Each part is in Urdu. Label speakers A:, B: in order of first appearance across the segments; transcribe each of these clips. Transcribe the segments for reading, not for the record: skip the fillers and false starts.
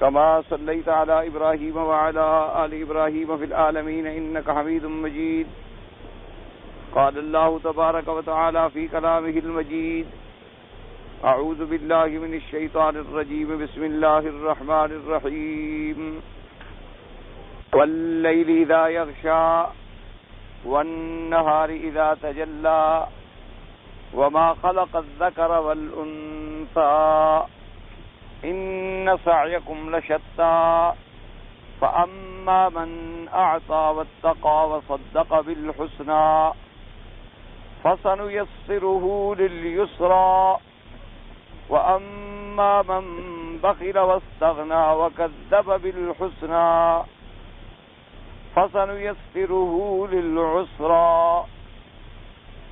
A: كما صليت على إبراهيم وعلى آل إبراهيم في العالمين إنك حميد مجيد. قال الله تبارك وتعالى في كلامه المجيد: أعوذ بالله من الشيطان الرجيم. بسم الله الرحمن الرحيم. والليل إذا يغشى والنهار إذا تجلى وما خلق الذكر والأنثى إن سعيكم لشتى فأما من أعطى واتقى وصدق بالحسنى فسنيسره لليسرى وأما من بخل واستغنى وكذب بالحسنى فسنيسره للعسرى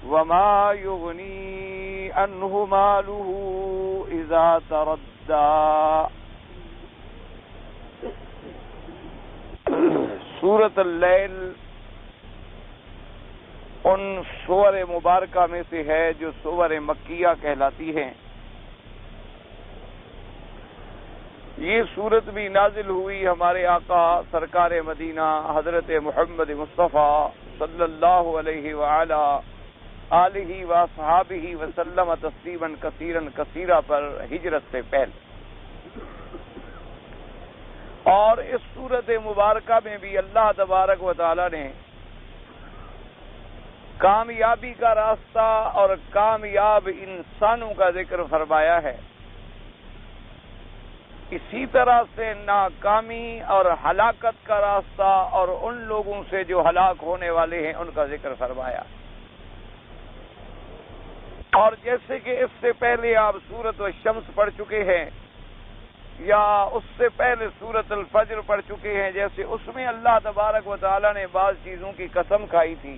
A: وما يغني عنه ماله إذا تردى. سورۃ اللیل ان سور مبارکہ میں سے ہے جو سور مکیہ کہلاتی ہیں. یہ سورت بھی نازل ہوئی ہمارے آقا سرکار مدینہ حضرت محمد مصطفیٰ صلی اللہ علیہ وآلہ آلہ وصحابہ وسلم تسلیما کثیرا کثیرا پر ہجرت سے پہلے. اور اس سورت مبارکہ میں بھی اللہ تبارک و تعالی نے کامیابی کا راستہ اور کامیاب انسانوں کا ذکر فرمایا ہے. اسی طرح سے ناکامی اور ہلاکت کا راستہ اور ان لوگوں سے جو ہلاک ہونے والے ہیں ان کا ذکر فرمایا. اور جیسے کہ اس سے پہلے آپ سورۃ الشمس پڑھ چکے ہیں یا اس سے پہلے سورۃ الفجر پڑھ چکے ہیں، جیسے اس میں اللہ تبارک و تعالی نے بعض چیزوں کی قسم کھائی تھی،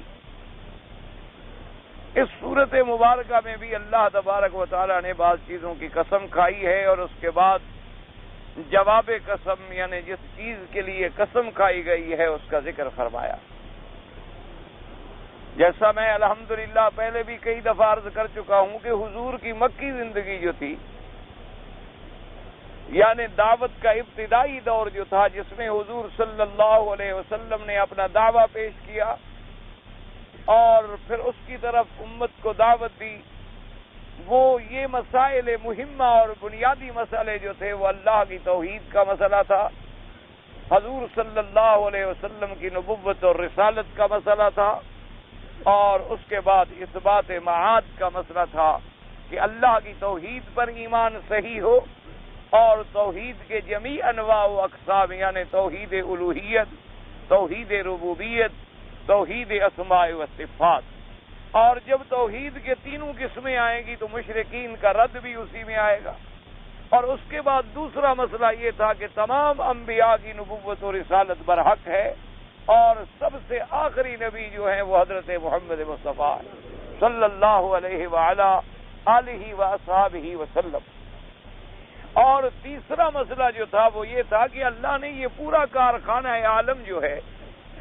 A: اس سورت مبارکہ میں بھی اللہ تبارک و تعالی نے بعض چیزوں کی قسم کھائی ہے اور اس کے بعد جواب قسم یعنی جس چیز کے لیے قسم کھائی گئی ہے اس کا ذکر فرمایا. جیسا میں الحمدللہ پہلے بھی کئی دفعہ عرض کر چکا ہوں کہ حضور کی مکی زندگی جو تھی یعنی دعوت کا ابتدائی دور جو تھا، جس میں حضور صلی اللہ علیہ وسلم نے اپنا دعویٰ پیش کیا اور پھر اس کی طرف امت کو دعوت دی، وہ یہ مسائل مہمہ اور بنیادی مسئلے جو تھے وہ اللہ کی توحید کا مسئلہ تھا، حضور صلی اللہ علیہ وسلم کی نبوت اور رسالت کا مسئلہ تھا، اور اس کے بعد اثبات معاد کا مسئلہ تھا کہ اللہ کی توحید پر ایمان صحیح ہو اور توحید کے جمیع انواع و اقسام یعنی توحید الوہیت، توحید ربوبیت، توحید اسماء و صفات. اور جب توحید کے تینوں قسمیں آئیں گی تو مشرکین کا رد بھی اسی میں آئے گا. اور اس کے بعد دوسرا مسئلہ یہ تھا کہ تمام انبیاء کی نبوت و رسالت برحق ہے اور سب سے آخری نبی جو ہیں وہ حضرت محمد مصطفیٰ صلی اللہ علیہ وآلہ آلہ وصحابہ وسلم. اور تیسرا مسئلہ جو تھا وہ یہ تھا کہ اللہ نے یہ پورا کارخانہ عالم جو ہے،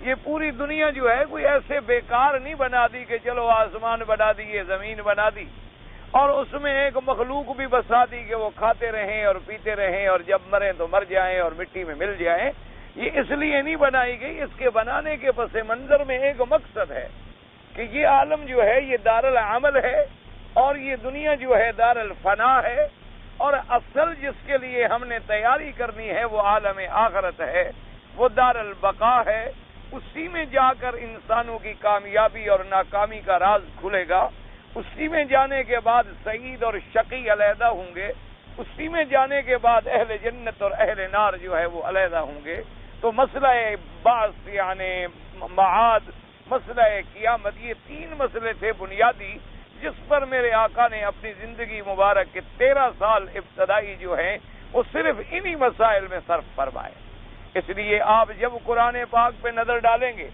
A: یہ پوری دنیا جو ہے کوئی ایسے بیکار نہیں بنا دی کہ چلو آسمان بنا دیے، زمین بنا دی اور اس میں ایک مخلوق بھی بسا دی کہ وہ کھاتے رہیں اور پیتے رہیں اور جب مریں تو مر جائیں اور مٹی میں مل جائیں. یہ اس لیے نہیں بنائی گئی، اس کے بنانے کے پس منظر میں ایک مقصد ہے کہ یہ عالم جو ہے یہ دار العمل ہے اور یہ دنیا جو ہے دار الفنا ہے، اور اصل جس کے لیے ہم نے تیاری کرنی ہے وہ عالم آخرت ہے، وہ دار البقا ہے. اسی میں جا کر انسانوں کی کامیابی اور ناکامی کا راز کھلے گا. اسی میں جانے کے بعد سعید اور شقی علیحدہ ہوں گے. اسی میں جانے کے بعد اہل جنت اور اہل نار جو ہے وہ علیحدہ ہوں گے. تو مسئلہ بعث یعنی معاد، مسئلہ قیامت، یہ تین مسئلے تھے بنیادی جس پر میرے آقا نے اپنی زندگی مبارک کے 13 سال ابتدائی جو ہیں وہ صرف انہی مسائل میں صرف فرمائے. اس لیے آپ جب قرآن پاک پہ نظر ڈالیں گے،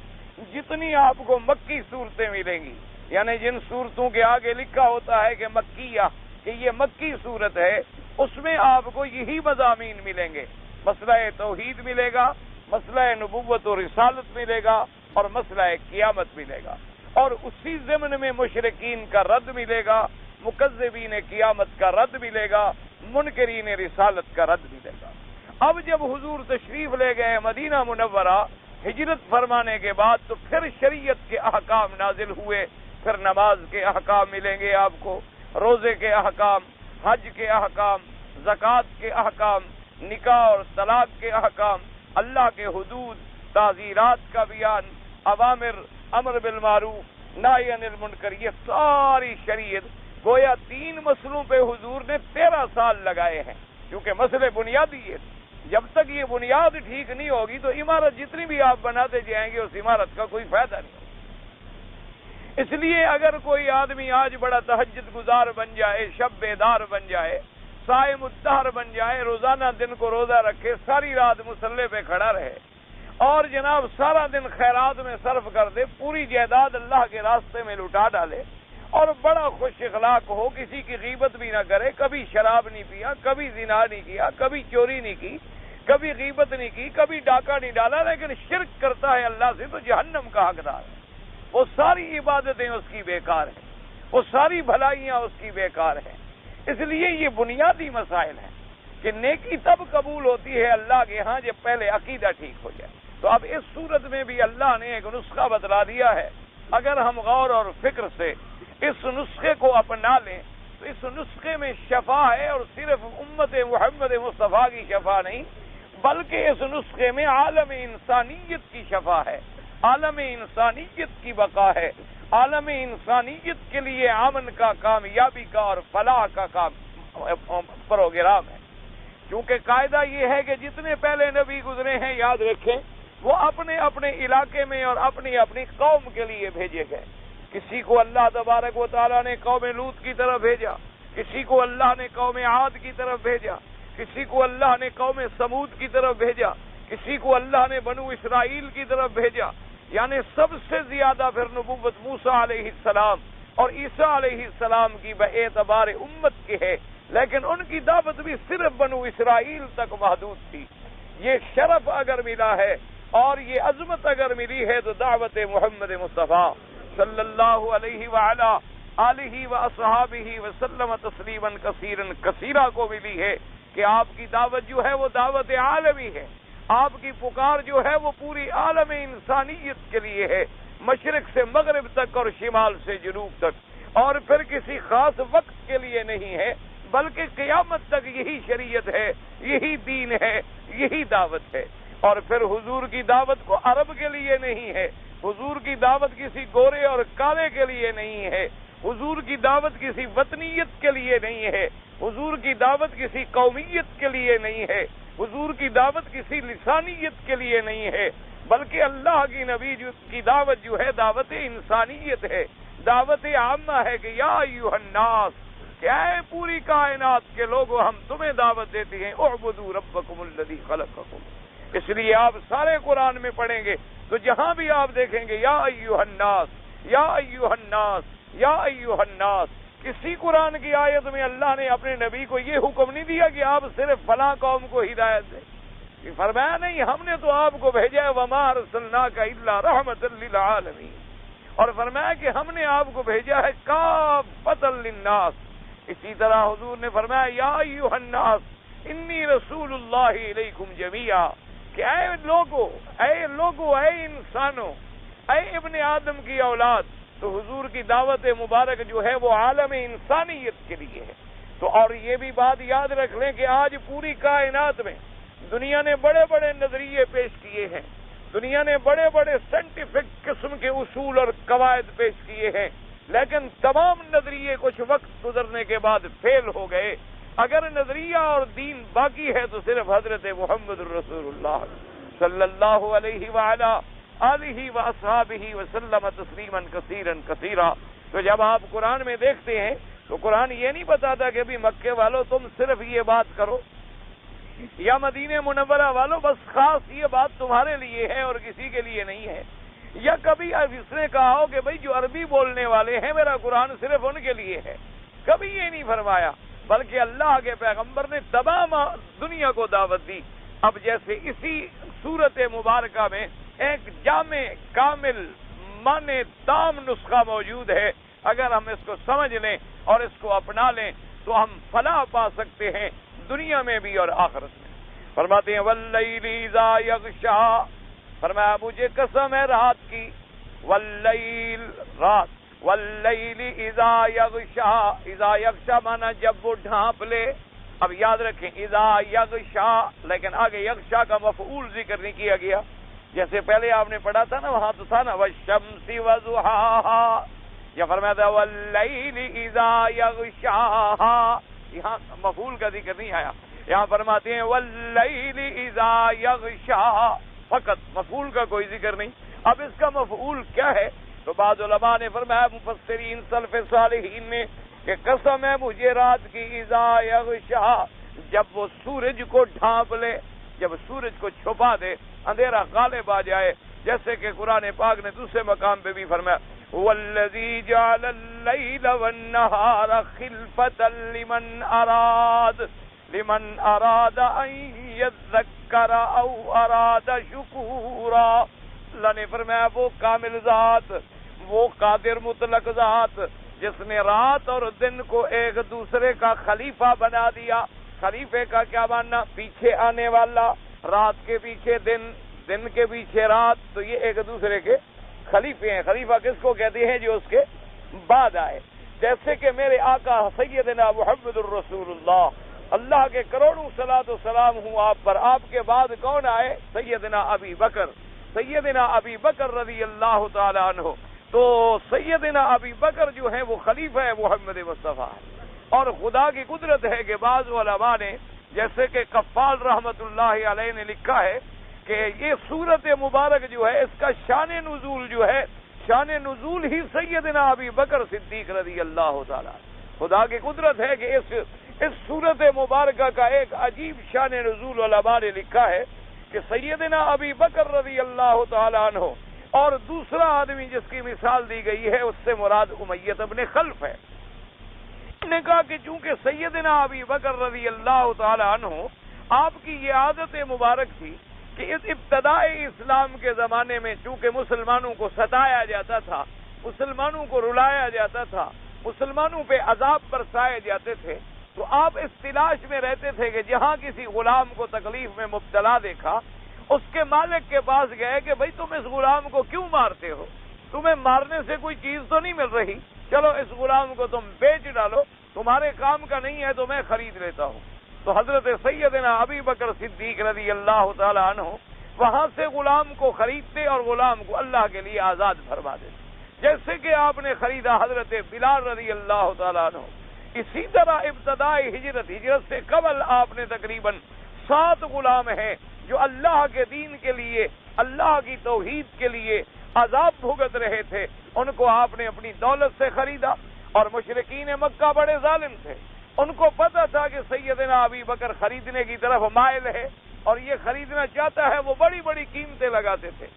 A: جتنی آپ کو مکی صورتیں ملیں گی یعنی جن صورتوں کے آگے لکھا ہوتا ہے کہ مکیہ، کہ یہ مکی صورت ہے، اس میں آپ کو یہی مضامین ملیں گے. مسئلہ توحید ملے گا، مسئلہ نبوت و رسالت ملے گا اور مسئلہ قیامت ملے گا. اور اسی ضمن میں مشرکین کا رد ملے گا، مکذبین قیامت کا رد ملے گا، منکرین رسالت کا رد ملے گا. اب جب حضور تشریف لے گئے مدینہ منورہ ہجرت فرمانے کے بعد، تو پھر شریعت کے احکام نازل ہوئے، پھر نماز کے احکام ملیں گے آپ کو، روزے کے احکام، حج کے احکام، زکوٰۃ کے احکام، نکاح اور طلاق کے احکام، اللہ کے حدود، تعزیرات کا بیان، اوامر، امر بالمعروف، نہی عن المنکر، یہ ساری شریعت گویا 3 مسئلوں پہ حضور نے 13 سال لگائے ہیں، کیونکہ مسئلے بنیادی ہے۔ جب تک یہ بنیاد ٹھیک نہیں ہوگی تو عمارت جتنی بھی آپ بناتے جائیں گے اس عمارت کا کوئی فائدہ نہیں ہوگا۔ اس لیے اگر کوئی آدمی آج بڑا تہجد گزار بن جائے، شب بیدار بن جائے، صائم الدہر بن جائے، روزانہ دن کو روزہ رکھے، ساری رات مصلی پہ کھڑا رہے اور جناب سارا دن خیرات میں صرف کر دے، پوری جائیداد اللہ کے راستے میں لٹا ڈالے اور بڑا خوش اخلاق ہو، کسی کی غیبت بھی نہ کرے، کبھی شراب نہیں پیا، کبھی زنا نہیں کیا، کبھی چوری نہیں کی، کبھی غیبت نہیں کی، کبھی ڈاکہ نہیں ڈالا، لیکن شرک کرتا ہے اللہ سے، تو جہنم کا حقدار ہے۔ وہ ساری عبادتیں اس کی بیکار ہیں، وہ ساری بھلائیاں اس کی بیکار ہیں۔ اس لیے یہ بنیادی مسائل ہیں کہ نیکی تب قبول ہوتی ہے اللہ کے ہاں جب پہلے عقیدہ ٹھیک ہو جائے۔ تو اب اس صورت میں بھی اللہ نے ایک نسخہ بتلا دیا ہے، اگر ہم غور اور فکر سے اس نسخے کو اپنا لیں تو اس نسخے میں شفا ہے، اور صرف امت محمد مصطفیٰ کی شفا نہیں بلکہ اس نسخے میں عالم انسانیت کی شفا ہے، عالم انسانیت کی بقا ہے، عالم انسانیت کے لیے امن کا، کامیابی کا اور فلاح کا پروگرام ہے۔ کیونکہ قاعدہ یہ ہے کہ جتنے پہلے نبی گزرے ہیں یاد رکھیں وہ اپنے اپنے علاقے میں اور اپنی اپنی قوم کے لیے بھیجے گئے۔ کسی کو اللہ تبارک و تعالیٰ نے قوم لوط کی طرف بھیجا، کسی کو اللہ نے قوم عاد کی طرف بھیجا، کسی کو اللہ نے قوم سمود کی طرف بھیجا، کسی کو اللہ نے بنو اسرائیل کی طرف بھیجا۔ یعنی سب سے زیادہ پھر نبوت موسیٰ علیہ السلام اور عیسیٰ علیہ السلام کی باعتبار امت کی ہے، لیکن ان کی دعوت بھی صرف بنو اسرائیل تک محدود تھی۔ یہ شرف اگر ملا ہے اور یہ عظمت اگر ملی ہے تو دعوت محمد مصطفیٰ صلی اللہ علیہ وعلا آلہ واصحابہ وسلم تسلیما کثیرا کثیرا کو ملی ہے کہ آپ کی دعوت جو ہے وہ دعوت عالمی ہے، آپ کی پکار جو ہے وہ پوری عالم انسانیت کے لیے ہے، مشرق سے مغرب تک اور شمال سے جنوب تک، اور پھر کسی خاص وقت کے لیے نہیں ہے بلکہ قیامت تک یہی شریعت ہے، یہی دین ہے، یہی دعوت ہے۔ اور پھر حضور کی دعوت کو عرب کے لیے نہیں ہے، حضور کی دعوت کسی گورے اور کالے کے لیے نہیں ہے، حضور کی دعوت کسی وطنیت کے لیے نہیں ہے، حضور کی دعوت کسی قومیت کے لیے نہیں ہے، حضور کی دعوت کسی لسانیت کے لیے نہیں ہے، بلکہ اللہ کی نبی کی دعوت جو ہے دعوت انسانیت ہے، دعوت عامہ ہے کہ یا ایھا الناس، کیا ہے پوری کائنات کے لوگوں ہم تمہیں دعوت دیتے ہیں، اعبدوا ربکم الذی خلقکم۔ اس لیے آپ سارے قرآن میں پڑھیں گے تو جہاں بھی آپ دیکھیں گے یا ایھا الناس، یا ایھا الناس، یا ایھا الناس، کسی قرآن کی آیت میں اللہ نے اپنے نبی کو یہ حکم نہیں دیا کہ آپ صرف فلاں قوم کو ہدایت دیں، فرمایا نہیں، ہم نے تو آپ کو بھیجا ہے وما ارسلناک الا رحمۃ للعالمین، اور فرمایا کہ ہم نے آپ کو بھیجا ہے کافۃ للناس۔ اسی طرح حضور نے فرمایا یا ایھا الناس انی رسول اللہ الیکم جمیعا، کہ اے لوگو، اے انسانوں، اے ابن آدم کی اولاد، تو حضور کی دعوت مبارک جو ہے وہ عالم انسانیت کے لیے ہے۔ تو اور یہ بھی بات یاد رکھ لیں کہ آج پوری کائنات میں دنیا نے بڑے بڑے نظریے پیش کیے ہیں، دنیا نے بڑے بڑے سائنٹیفک قسم کے اصول اور قواعد پیش کیے ہیں، لیکن تمام نظریے کچھ وقت گزرنے کے بعد فیل ہو گئے۔ اگر نظریہ اور دین باقی ہے تو صرف حضرت محمد رسول اللہ صلی اللہ علیہ وعلا آلہ واصحابہ وسلم تسلیما کثیرا کثیرا۔ تو جب آپ قرآن میں دیکھتے ہیں تو قرآن یہ نہیں بتاتا کہ بھی مکے والوں تم صرف یہ بات کرو، یا مدینہ منورہ والوں بس خاص یہ بات تمہارے لیے ہے اور کسی کے لیے نہیں ہے، یا کبھی اس نے کہا ہو کہ بھئی جو عربی بولنے والے ہیں میرا قرآن صرف ان کے لیے ہے، کبھی یہ نہیں فرمایا، بلکہ اللہ کے پیغمبر نے تمام دنیا کو دعوت دی۔ اب جیسے اسی صورت مبارکہ میں ایک جامع کامل معنی تام نسخہ موجود ہے، اگر ہم اس کو سمجھ لیں اور اس کو اپنا لیں تو ہم فلاح پا سکتے ہیں دنیا میں بھی اور آخرت میں۔ فرماتے ہیں واللیل اذا یغشا، فرمایا مجھے قسم ہے رات کی، واللیل رات، واللیل اذا یغشا، اذا یغشا مانا جب وہ ڈھانپ لے. اب یاد رکھیں اذا یغشا، لیکن آگے یغشا کا مفعول ذکر نہیں کیا گیا. جیسے پہلے آپ نے پڑھا تھا نا، وہاں تو تھا نا والشمس وضحاہا، یا فرمایا تھا واللیل اذا یغشاہا، یہاں مفعول کا ذکر نہیں آیا. یہاں فرماتے ہیں واللیل اذا یغشا، فقط مفعول کا کوئی ذکر نہیں. اب اس کا مفعول کیا ہے؟ تو بعض علماء نے فرمایا، مفسرین سلف صالحین نے، کہ قسم ہے مجھے رات کی اذا یغشا، جب وہ سورج کو ڈھانپ لے، جب سورج کو چھپا دے، اندھیرا غالب آ جائے. جیسے کہ قرآن پاک نے دوسرے مقام پہ بھی فرمایا والذی جعل اللیل والنہار خلفۃ لمن اراد ان یذکر او اراد شکورا. اللہ نے فرمایا وہ کامل ذات، وہ قادر مطلق ذات جس نے رات اور دن کو ایک دوسرے کا خلیفہ بنا دیا. خلیفے کا کیا ماننا؟ پیچھے آنے والا، رات کے پیچھے دن، دن کے پیچھے رات، تو یہ ایک دوسرے کے خلیفے ہیں. خلیفہ کس کو کہتے ہیں؟ جو اس کے بعد آئے. جیسے کہ میرے آقا سیدنا محمد الرسول اللہ، اللہ کے کروڑوں صلاۃ و سلام ہوں آپ پر، آپ کے بعد کون آئے؟ سیدنا ابی بکر، سیدنا ابی بکر رضی اللہ تعالی عنہ. تو سیدنا ابی بکر جو ہیں وہ خلیفہ ہے محمد مصطفیٰ. اور خدا کی قدرت ہے کہ بعض علماء نے، جیسے کہ قفال رحمت اللہ علیہ نے لکھا ہے کہ یہ صورت مبارک جو ہے، اس کا شان نزول جو ہے، شان نزول ہی سیدنا ابی بکر صدیق رضی اللہ تعالی. خدا کی قدرت ہے کہ اس صورت مبارکہ کا ایک عجیب شان نزول علماء نے لکھا ہے کہ سیدنا ابی بکر رضی اللہ تعالی عنہ، اور دوسرا آدمی جس کی مثال دی گئی ہے اس سے مراد امیہ ابن خلف ہے. نے کہا کہ چونکہ سیدنا ابی بکر رضی اللہ تعالی عنہ، آپ کی یہ عادت مبارک تھی کہ اس ابتدائی اسلام کے زمانے میں چونکہ مسلمانوں کو ستایا جاتا تھا، مسلمانوں کو رلایا جاتا تھا، مسلمانوں پہ عذاب برسائے جاتے تھے، تو آپ اس تلاش میں رہتے تھے کہ جہاں کسی غلام کو تکلیف میں مبتلا دیکھا، اس کے مالک کے پاس گئے کہ بھئی تم اس غلام کو کیوں مارتے ہو؟ تمہیں مارنے سے کوئی چیز تو نہیں مل رہی، چلو اس غلام کو تم بیچ ڈالو، تمہارے کام کا نہیں ہے تو میں خرید لیتا ہوں. تو حضرت سیدنا ابی بکر صدیق رضی اللہ تعالی عنہ وہاں سے غلام کو خریدتے اور غلام کو اللہ کے لیے آزاد فرما دیتے. جیسے کہ آپ نے خریدا حضرت بلال رضی اللہ تعالی عنہ. اسی طرح ابتدائی ہجرت سے قبل آپ نے تقریباً 7 غلام ہیں جو اللہ کے دین کے لیے، اللہ کی توحید کے لیے عذاب بھگت رہے تھے. ان کو آپ نے اپنی دولت سے خریدا. اور مشرکین مکہ بڑے ظالم تھے، ان کو پتہ تھا کہ سیدنا ابی بکر خریدنے کی طرف مائل ہے اور یہ خریدنا چاہتا ہے. وہ بڑی بڑی قیمتیں لگاتے تھے.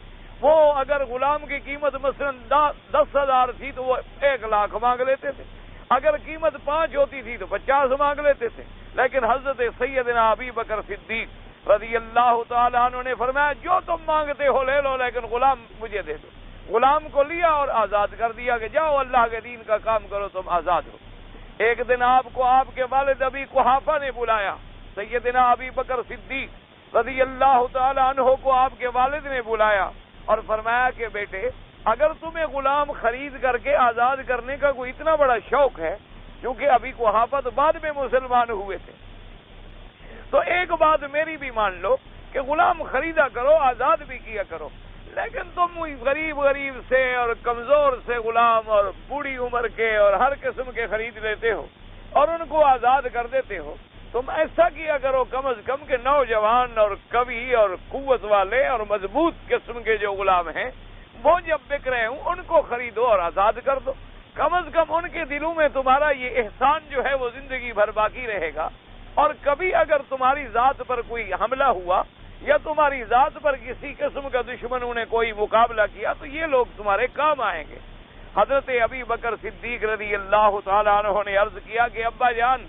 A: وہ اگر غلام کی قیمت مثلا 10,000 تھی تو وہ 1 لاکھ مانگ لیتے تھے، اگر قیمت 5 ہوتی تھی تو 50 مانگ لیتے تھے. لیکن حضرت سیدنا ابی بکر صدیق رضی اللہ تعالیٰ عنہ نے فرمایا جو تم مانگتے ہو لے لو، لیکن غلام مجھے دے دو. غلام کو لیا اور آزاد کر دیا کہ جاؤ اللہ کے دین کا کام کرو، تم آزاد ہو. ایک دن آپ کو آپ کے والد ابی قحافہ نے بلایا. سیدنا ابی بکر صدیق رضی اللہ تعالی عنہ کو آپ کے والد نے بلایا اور فرمایا کہ بیٹے اگر تمہیں غلام خرید کر کے آزاد کرنے کا کوئی اتنا بڑا شوق ہے، کیونکہ ابی قحافہ تو بعد میں مسلمان ہوئے تھے، تو ایک بات میری بھی مان لو کہ غلام خریدا کرو، آزاد بھی کیا کرو. لیکن تم غریب سے اور کمزور سے غلام اور بوڑھی عمر کے اور ہر قسم کے خرید لیتے ہو اور ان کو آزاد کر دیتے ہو. تم ایسا کیا کرو کم از کم کہ نوجوان اور قوی اور قوت والے اور مضبوط قسم کے جو غلام ہیں وہ جب بک رہے ہوں ان کو خریدو اور آزاد کر دو. کم از کم ان کے دلوں میں تمہارا یہ احسان جو ہے وہ زندگی بھر باقی رہے گا. اور کبھی اگر تمہاری ذات پر کوئی حملہ ہوا یا تمہاری ذات پر کسی قسم کا دشمنوں نے کوئی مقابلہ کیا تو یہ لوگ تمہارے کام آئیں گے. حضرت ابی بکر صدیق رضی اللہ تعالی عنہ نے عرض کیا کہ ابا جان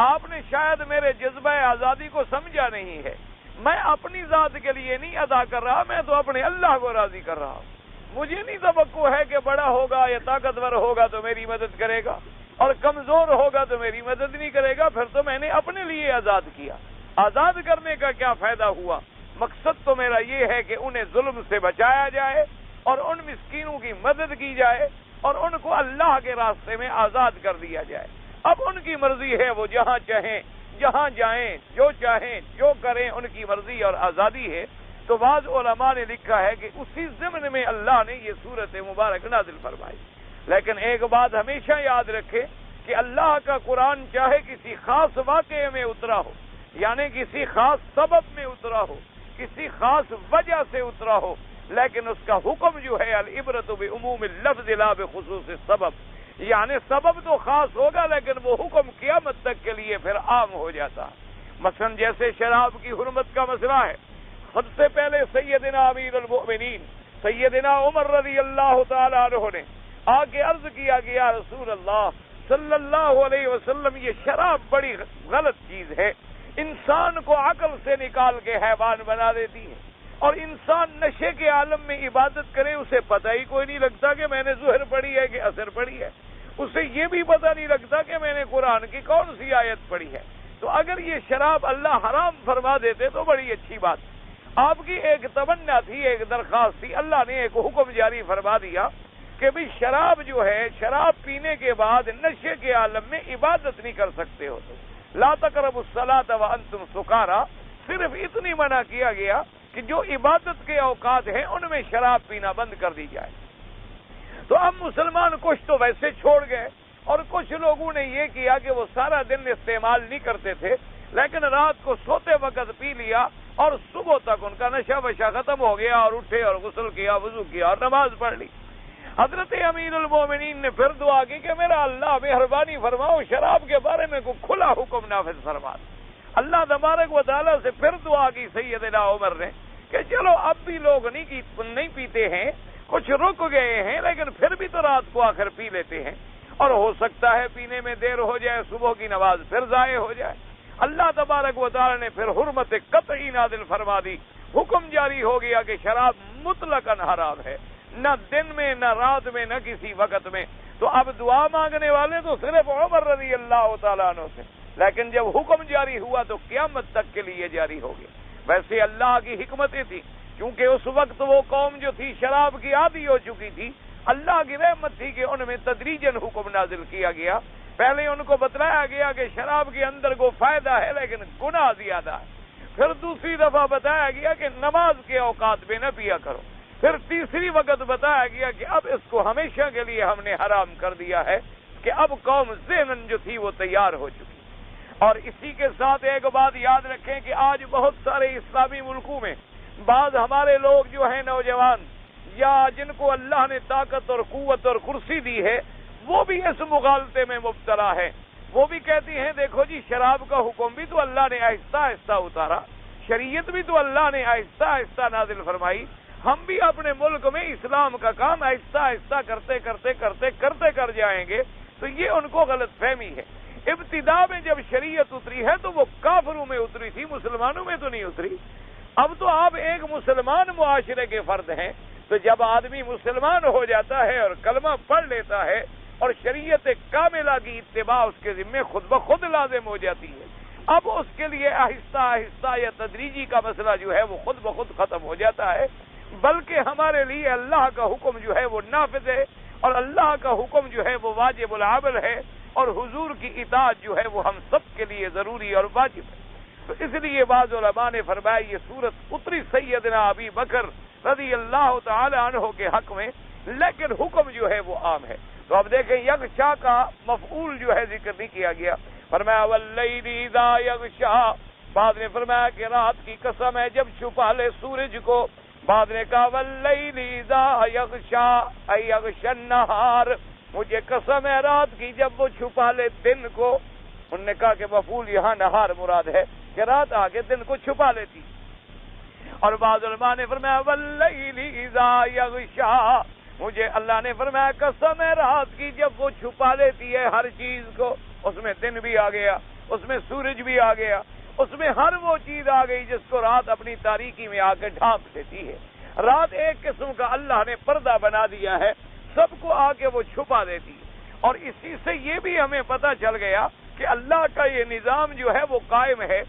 A: آپ نے شاید میرے جذبہ آزادی کو سمجھا نہیں ہے. میں اپنی ذات کے لیے نہیں ادا کر رہا، میں تو اپنے اللہ کو راضی کر رہا ہوں. مجھے نہیں توقع ہے کہ بڑا ہوگا یا طاقتور ہوگا تو میری مدد کرے گا اور کمزور ہوگا تو میری مدد نہیں کرے گا. پھر تو میں نے اپنے لیے آزاد کیا. آزاد کرنے کا کیا فائدہ ہوا؟ مقصد تو میرا یہ ہے کہ انہیں ظلم سے بچایا جائے اور ان مسکینوں کی مدد کی جائے اور ان کو اللہ کے راستے میں آزاد کر دیا جائے۔ اب ان کی مرضی ہے، وہ جہاں چاہیں جہاں جائیں، جو چاہیں جو کریں، ان کی مرضی اور آزادی ہے۔ تو بعض علماء نے لکھا ہے کہ اسی ضمن میں اللہ نے یہ سورت مبارک نازل فرمائی۔ لیکن ایک بات ہمیشہ یاد رکھے کہ اللہ کا قرآن چاہے کسی خاص واقعے میں اترا ہو، یعنی کسی خاص سبب میں اترا ہو، کسی خاص وجہ سے اترا ہو، لیکن اس کا حکم جو ہے العبرۃ بعموم اللفظ لا بخصوص السبب، یعنی سبب تو خاص ہوگا لیکن وہ حکم قیامت تک کے لیے پھر عام ہو جاتا۔ مثلا جیسے شراب کی حرمت کا مسئلہ ہے، سب سے پہلے سیدنا امیر المؤمنین سیدنا عمر رضی اللہ تعالی عنہ نے آ کے عرض کیا کہ یا رسول اللہ صلی اللہ علیہ وسلم، یہ شراب بڑی غلط چیز ہے، انسان کو عقل سے نکال کے حیوان بنا دیتی ہے، اور انسان نشے کے عالم میں عبادت کرے اسے پتہ ہی کوئی نہیں لگتا کہ میں نے ظہر پڑھی ہے کہ عصر پڑھی ہے، اسے یہ بھی پتہ نہیں لگتا کہ میں نے قرآن کی کون سی آیت پڑھی ہے۔ تو اگر یہ شراب اللہ حرام فرما دیتے تو بڑی اچھی بات۔ آپ کی ایک تمنا تھی، ایک درخواست تھی، اللہ نے ایک حکم جاری فرما دیا کہ بھی شراب جو ہے، شراب پینے کے بعد نشے کے عالم میں عبادت نہیں کر سکتے ہو، تو لا تقربوا الصلاۃ وانتم سکارا، صرف اتنی منع کیا گیا کہ جو عبادت کے اوقات ہیں ان میں شراب پینا بند کر دی جائے۔ تو اب مسلمان کچھ تو ویسے چھوڑ گئے اور کچھ لوگوں نے یہ کیا کہ وہ سارا دن استعمال نہیں کرتے تھے، لیکن رات کو سوتے وقت پی لیا اور صبح تک ان کا نشہ وشہ ختم ہو گیا اور اٹھے اور غسل کیا، وضو کیا اور نماز پڑھ لی۔ حضرت امیر المومنین نے پھر دعا کی کہ میرا اللہ مہربانی فرماؤ، شراب کے بارے میں کوئی کھلا حکم نافذ فرما۔ اللہ تبارک و تعالیٰ سے پھر دعا کی سیدنا عمر نے کہ چلو اب بھی لوگ نہیں پیتے ہیں، کچھ رک گئے ہیں، لیکن پھر بھی تو رات کو آخر پی لیتے ہیں، اور ہو سکتا ہے پینے میں دیر ہو جائے، صبح کی نماز پھر ضائع ہو جائے۔ اللہ تبارک و تعالیٰ نے پھر حرمت قطعی نازل فرما دی، حکم جاری ہو گیا کہ شراب مطلقاً حرام ہے، نہ دن میں نہ رات میں نہ کسی وقت میں۔ تو اب دعا مانگنے والے تو صرف عمر رضی اللہ تعالیٰ عنہ سے، لیکن جب حکم جاری ہوا تو قیامت تک کے لیے جاری ہو گیا۔ ویسے اللہ کی حکمتیں تھی، کیونکہ اس وقت وہ قوم جو تھی شراب کی عادی ہو چکی تھی، اللہ کی رحمت تھی کہ ان میں تدریجاً حکم نازل کیا گیا۔ پہلے ان کو بتلایا گیا کہ شراب کے اندر کو فائدہ ہے لیکن گناہ زیادہ ہے، پھر دوسری دفعہ بتایا گیا کہ نماز کے اوقات میں نہ پیا کرو، پھر تیسری وقت بتایا گیا کہ اب اس کو ہمیشہ کے لیے ہم نے حرام کر دیا ہے، کہ اب قوم ذہناً جو تھی وہ تیار ہو چکی۔ اور اسی کے ساتھ ایک بات یاد رکھیں کہ آج بہت سارے اسلامی ملکوں میں بعض ہمارے لوگ جو ہیں نوجوان، یا جن کو اللہ نے طاقت اور قوت اور کرسی دی ہے، وہ بھی اس مغالطے میں مبتلا ہے۔ وہ بھی کہتی ہیں دیکھو جی شراب کا حکم بھی تو اللہ نے آہستہ آہستہ اتارا، شریعت بھی تو اللہ نے آہستہ آہستہ نازل فرمائی، ہم بھی اپنے ملک میں اسلام کا کام آہستہ آہستہ کرتے کر جائیں گے۔ تو یہ ان کو غلط فہمی ہے۔ ابتدا میں جب شریعت اتری ہے تو وہ کافروں میں اتری تھی، مسلمانوں میں تو نہیں اتری۔ اب تو آپ ایک مسلمان معاشرے کے فرد ہیں، تو جب آدمی مسلمان ہو جاتا ہے اور کلمہ پڑھ لیتا ہے اور شریعت کاملہ کی اتباع اس کے ذمے خود بخود لازم ہو جاتی ہے، اب اس کے لیے آہستہ آہستہ یا تدریجی کا مسئلہ جو ہے وہ خود بخود ختم ہو جاتا ہے، بلکہ ہمارے لیے اللہ کا حکم جو ہے وہ نافذ ہے، اور اللہ کا حکم جو ہے وہ واجب العمل ہے، اور حضور کی اطاعت جو ہے وہ ہم سب کے لیے ضروری اور واجب ہے۔ تو اس لیے بعض علماء نے فرمایا یہ سورت اتری سیدنا ابی بکر رضی اللہ تعالی عنہ کے حق میں، لیکن حکم جو ہے وہ عام ہے۔ تو اب دیکھیں یغشا کا مفعول جو ہے ذکر نہیں کیا گیا، فرمایا واللیل اذا یغشا، بعد نے فرمایا کہ رات کی قسم ہے جب چھپا لے سورج کو، بعد نے کہا واللیل اذا یغشا ای یغشا النہار، مجھے قسم ہے رات کی جب وہ چھپا لے دن کو۔ انہوں نے کہا کہ مفعول یہاں نہار مراد ہے کہ رات آگے دن کو چھپا لیتی۔ اور بعض علماء نے فرمایا واللیل اذا یغشا، مجھے اللہ نے فرمایا قسم ہے رات کی جب وہ چھپا لیتی ہے ہر چیز کو، اس میں دن بھی آ گیا، اس میں سورج بھی آ گیا، اس میں ہر وہ چیز آ گئی جس کو رات اپنی تاریکی میں آ کے ڈھانپ دیتی ہے۔ رات ایک قسم کا اللہ نے پردہ بنا دیا ہے، سب کو آ کے وہ چھپا دیتی ہے۔ اور اسی سے یہ بھی ہمیں پتہ چل گیا کہ اللہ کا یہ نظام جو ہے وہ قائم ہے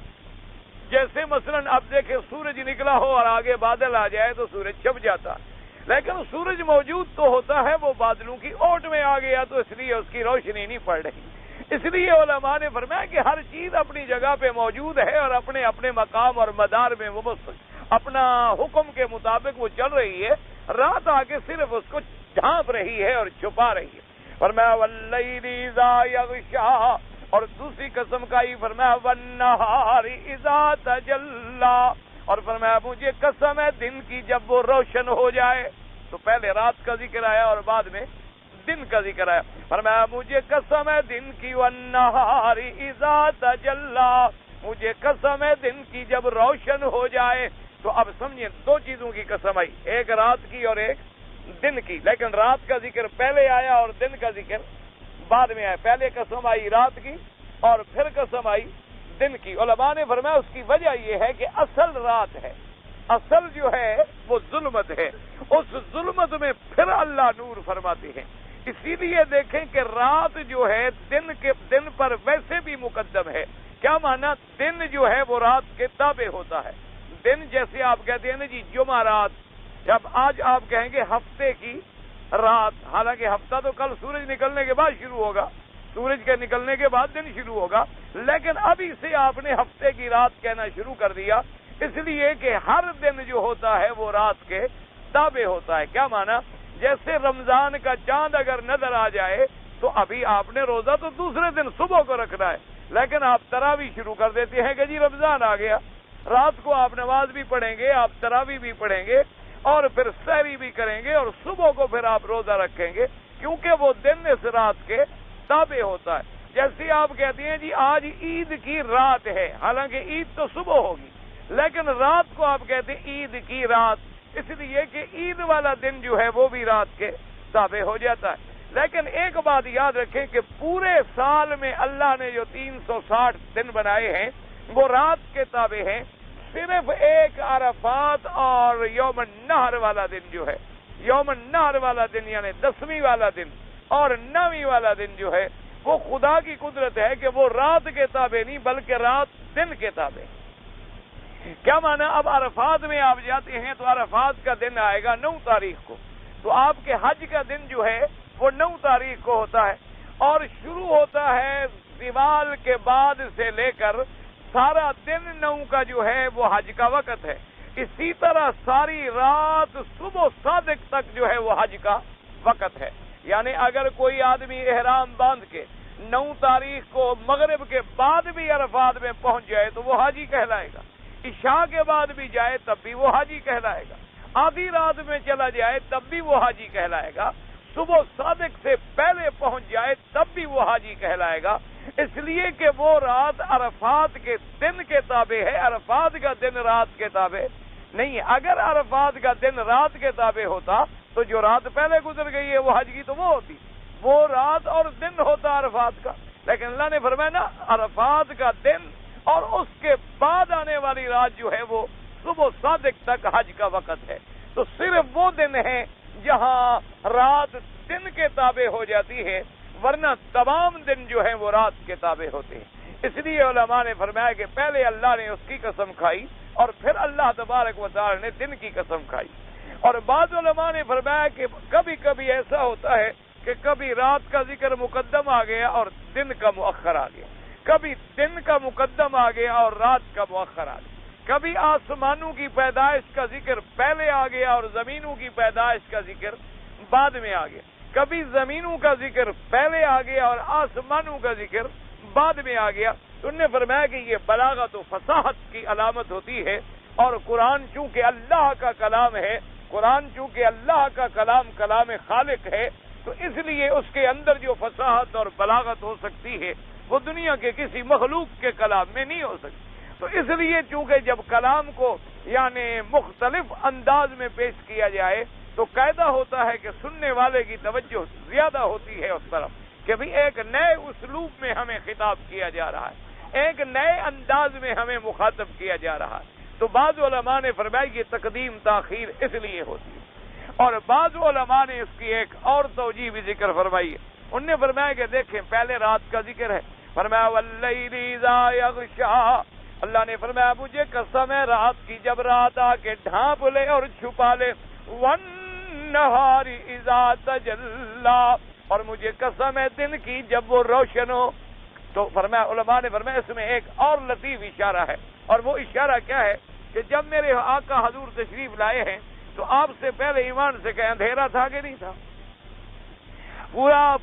A: جیسے مثلاً اب دیکھیں سورج نکلا ہو اور آگے بادل آ جائے تو سورج چھپ جاتا، لیکن سورج موجود تو ہوتا ہے، وہ بادلوں کی اوٹ میں آ گیا تو اس لیے اس کی روشنی نہیں پڑ رہی۔ اس لیے علماء نے فرمایا کہ ہر چیز اپنی جگہ پہ موجود ہے اور اپنے اپنے مقام اور مدار میں وہ اپنا حکم کے مطابق وہ چل رہی ہے، رات آگے صرف اس کو ڈھانپ رہی ہے اور چھپا رہی ہے۔ فرمایا واللیل اذا یغشا، اور دوسری قسم کا ہی فرمایا والنہار اذا تجلی، اور فرمایا مجھے قسم ہے دن کی جب وہ روشن ہو جائے، تو پہلے رات کا ذکر آیا اور بعد میں دن کا ذکر آیا۔ فرمایا مجھے قسم ہے دن کی والنہار اذا تجلی، مجھے قسم ہے دن کی جب روشن ہو جائے۔ تو اب سمجھیں دو چیزوں کی قسم آئی، ایک رات کی اور ایک دن کی، لیکن رات کا ذکر پہلے آیا اور دن کا ذکر بعد میں آیا۔ پہلے قسم آئی رات کی اور پھر قسم آئی دن کی۔ علماء نے فرمایا اس کی وجہ یہ ہے کہ اصل رات ہے، اصل جو ہے وہ ظلمت ہے، اس ظلمت میں پھر اللہ نور فرماتے ہیں۔ اسی لیے دیکھیں کہ رات جو ہے دن پر ویسے بھی مقدم ہے۔ کیا مانا؟ دن جو ہے وہ رات کے تابع ہوتا ہے۔ دن جیسے آپ کہتے ہیں نا جی جمعہ رات، جب آج آپ کہیں گے ہفتے کی رات، حالانکہ ہفتہ تو کل سورج نکلنے کے بعد شروع ہوگا، سورج کے نکلنے کے بعد دن شروع ہوگا، لیکن ابھی سے آپ نے ہفتے کی رات کہنا شروع کر دیا، اس لیے کہ ہر دن جو ہوتا ہے وہ رات کے تابع ہوتا ہے۔ کیا مانا؟ جیسے رمضان کا چاند اگر نظر آ جائے تو ابھی آپ نے روزہ تو دوسرے دن صبح کو رکھنا ہے، لیکن آپ تراویح شروع کر دیتے ہیں کہ جی رمضان آ گیا، رات کو آپ نماز بھی پڑھیں گے، آپ تراویح بھی پڑھیں گے اور پھر سحری بھی کریں گے اور صبح کو پھر آپ روزہ رکھیں گے، کیونکہ وہ دن اس رات کے تابع ہوتا ہے۔ جیسے آپ کہتے ہیں جی آج عید کی رات ہے، حالانکہ عید تو صبح ہوگی، لیکن رات کو آپ کہتے ہیں عید کی رات، اس لیے کہ عید والا دن جو ہے وہ بھی رات کے تابع ہو جاتا ہے۔ لیکن ایک بات یاد رکھیں کہ پورے سال میں اللہ نے جو 360 دن بنائے ہیں وہ رات کے تابع ہیں، صرف ایک عرفات اور یوم النحر والا دن جو ہے، یوم النحر والا دن یعنی 10ویں والا دن اور 9ویں والا دن جو ہے وہ خدا کی قدرت ہے کہ وہ رات کے تابع نہیں بلکہ رات دن کے تابع۔ کیا مانا؟ اب عرفات میں آپ جاتے ہیں تو عرفات کا دن آئے گا 9 تاریخ کو، تو آپ کے حج کا دن جو ہے وہ 9 تاریخ کو ہوتا ہے اور شروع ہوتا ہے زوال کے بعد سے لے کر سارا دن 9 کا جو ہے وہ حج کا وقت ہے۔ اسی طرح ساری رات صبح صادق تک جو ہے وہ حج کا وقت ہے۔ یعنی اگر کوئی آدمی احرام باندھ کے 9 تاریخ کو مغرب کے بعد بھی عرفات میں پہنچ جائے تو وہ حاجی کہلائے گا، عشاء کے بعد بھی جائے تب بھی وہ حاجی کہلائے گا، آدھی رات میں چلا جائے تب بھی وہ حاجی کہلائے گا، صبح صادق سے پہلے پہنچ جائے تب بھی وہ حاجی کہلائے گا، اس لیے کہ وہ رات عرفات کے دن کے تابع ہے، عرفات کا دن رات کے تابع نہیں ہے۔ اگر عرفات کا دن رات کے تابع ہوتا تو جو رات پہلے گزر گئی ہے وہ حج کی تو وہ ہوتی، وہ رات اور دن ہوتا عرفات کا، لیکن اللہ نے فرمایا نا عرفات کا دن اور اس کے بعد آنے والی رات جو ہے وہ صبح صادق تک حج کا وقت ہے۔ تو صرف وہ دن ہے جہاں رات دن کے تابع ہو جاتی ہے، ورنہ تمام دن جو ہیں وہ رات کے تابع ہوتے ہیں۔ اس لیے علماء نے فرمایا کہ پہلے اللہ نے اس کی قسم کھائی اور پھر اللہ تبارک و تعالی نے دن کی قسم کھائی۔ اور بعض علماء نے فرمایا کہ کبھی کبھی ایسا ہوتا ہے کہ کبھی رات کا ذکر مقدم آ گیا اور دن کا مؤخر آ گیا، کبھی دن کا مقدم آ گیا اور رات کا مؤخر آ گیا، کبھی آسمانوں کی پیدائش کا ذکر پہلے آ گیا اور زمینوں کی پیدائش کا ذکر بعد میں آ گیا، کبھی زمینوں کا ذکر پہلے آ گیا اور آسمانوں کا ذکر بعد میں آ گیا۔ تو انہوں نے فرمایا کہ یہ بلاغت و فصاحت کی علامت ہوتی ہے، اور قرآن چونکہ اللہ کا کلام ہے، قرآن چونکہ اللہ کا کلام کلام خالق ہے، تو اس لیے اس کے اندر جو فصاحت اور بلاغت ہو سکتی ہے وہ دنیا کے کسی مخلوق کے کلام میں نہیں ہو سکتی۔ تو اس لیے چونکہ جب کلام کو یعنی مختلف انداز میں پیش کیا جائے تو قاعدہ ہوتا ہے کہ سننے والے کی توجہ زیادہ ہوتی ہے اس طرف کہ بھی ایک نئے اسلوب میں ہمیں خطاب کیا جا رہا ہے، ایک نئے انداز میں ہمیں مخاطب کیا جا رہا ہے۔ تو بعض علماء نے فرمایا کہ تقدیم تاخیر اس لیے ہوتی ہے، اور بعض علماء نے اس کی ایک اور توجیہ بھی ذکر فرمائی ہے۔ انہوں نے فرمایا کہ دیکھیں پہلے رات کا ذکر ہے، فرمایا واللیل اذا یغشا، اللہ نے فرمایا مجھے قسم ہے رات کی جب رات آ کے ڈھانپ لے اور چھپا لے، وَالنَّهَارِ إِذَا تَجَلَّى، اور مجھے قسم ہے دن کی جب وہ روشن ہو۔ تو فرمایا علماء نے فرمایا اس میں ایک اور لطیف اشارہ ہے، اور وہ اشارہ کیا ہے کہ جب میرے آقا حضور تشریف لائے ہیں تو آپ سے پہلے ایمان سے کہ اندھیرا تھا کہ نہیں تھا؟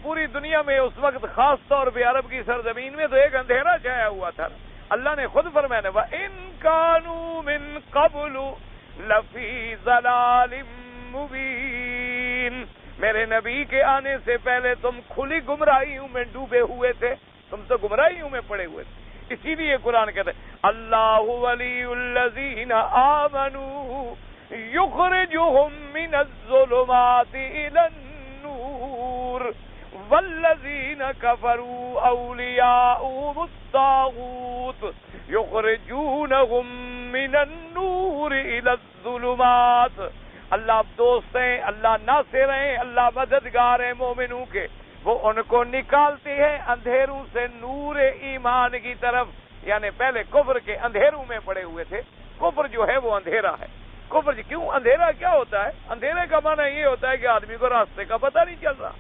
A: پوری دنیا میں اس وقت خاص طور پہ عرب کی سرزمین میں تو ایک اندھیرا چھایا ہوا تھا۔ اللہ نے خود فرمایا وَإِن كَانُوا مِن قَبْلُ لَفِي ضَلَالٍ مُبِينٍ، میرے نبی کے آنے سے پہلے تم کھلی گمراہیوں میں ڈوبے ہوئے تھے، تم تو گمراہیوں میں پڑے ہوئے تھے۔ اسی لیے قرآن کہتے ہیں اللہ ولی الذین آمنوا یخرجہم من الظلمات الی النور والذین کفروا اولیاؤہم الطاغوت یخرجونہم من النور الی الظلمات۔ اللہ دوست ہیں، اللہ ناصر ہیں، اللہ مددگار ہیں مومنوں کے، وہ ان کو نکالتے ہیں اندھیروں سے نور ایمان کی طرف۔ یعنی پہلے کفر کے اندھیروں میں پڑے ہوئے تھے، کفر جو ہے وہ اندھیرا ہے۔ کفر کیوں اندھیرا کیا ہوتا ہے؟ اندھیرے کا معنی یہ ہوتا ہے کہ آدمی کو راستے کا پتہ نہیں چل رہا،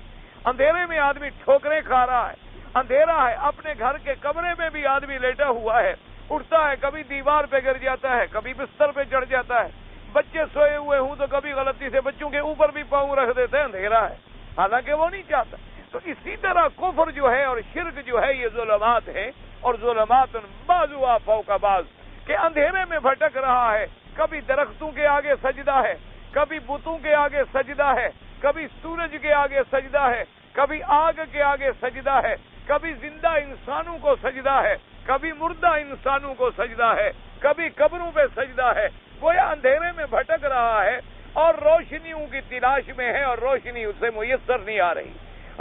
A: اندھیرے میں آدمی ٹھوکریں کھا رہا ہے، اندھیرا ہے، اپنے گھر کے کمرے میں بھی آدمی لیٹا ہوا ہے، اٹھتا ہے کبھی دیوار پہ گر جاتا ہے، کبھی بستر پہ چڑھ جاتا ہے، بچے سوئے ہوئے ہوں تو کبھی غلطی سے بچوں کے اوپر بھی پاؤں رکھ دیتے ہیں، اندھیرا ہے، حالانکہ وہ نہیں چاہتا۔ تو اسی طرح کفر جو ہے اور شرک جو ہے یہ ظلمات ہیں، اور ظلمات بعضها فوق بعض، کہ اندھیرے میں بھٹک رہا ہے، کبھی درختوں کے آگے سجدہ ہے، کبھی بتوں کے آگے سجدہ ہے، کبھی سورج کے آگے سجدہ ہے، کبھی آگ کے آگے سجدہ ہے، کبھی زندہ انسانوں کو سجدہ ہے، کبھی مردہ انسانوں کو سجدہ ہے، کبھی قبروں پہ سجدہ ہے، گویا اندھیرے میں بھٹک رہا ہے اور روشنیوں کی تلاش میں ہے، اور روشنی اسے میسر نہیں آ رہی،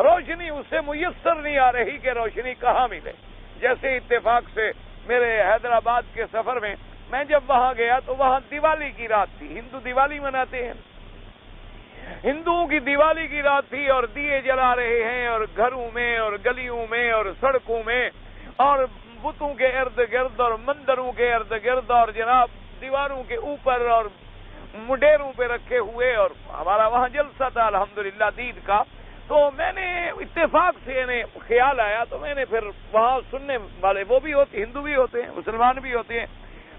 A: روشنی اسے میسر نہیں آ رہی کہ روشنی کہاں ملے۔ جیسے اتفاق سے میرے حیدرآباد کے سفر میں جب وہاں گیا تو وہاں دیوالی کی رات تھی، ہندو دیوالی مناتے ہیں، ہندوؤں کی دیوالی کی رات تھی، اور دیے جلا رہے ہیں، اور گھروں میں اور گلیوں میں اور سڑکوں میں اور بتوں کے ارد گرد اور مندروں کے ارد گرد اور جناب دیواروں کے اوپر اور مڈیروں پہ رکھے ہوئے، اور ہمارا وہاں جلسہ تھا الحمدللہ دید کا۔ تو میں نے اتفاق سے خیال آیا، تو میں نے پھر وہاں سننے والے وہ بھی ہوتے، ہندو بھی ہوتے ہیں، مسلمان بھی ہوتے ہیں،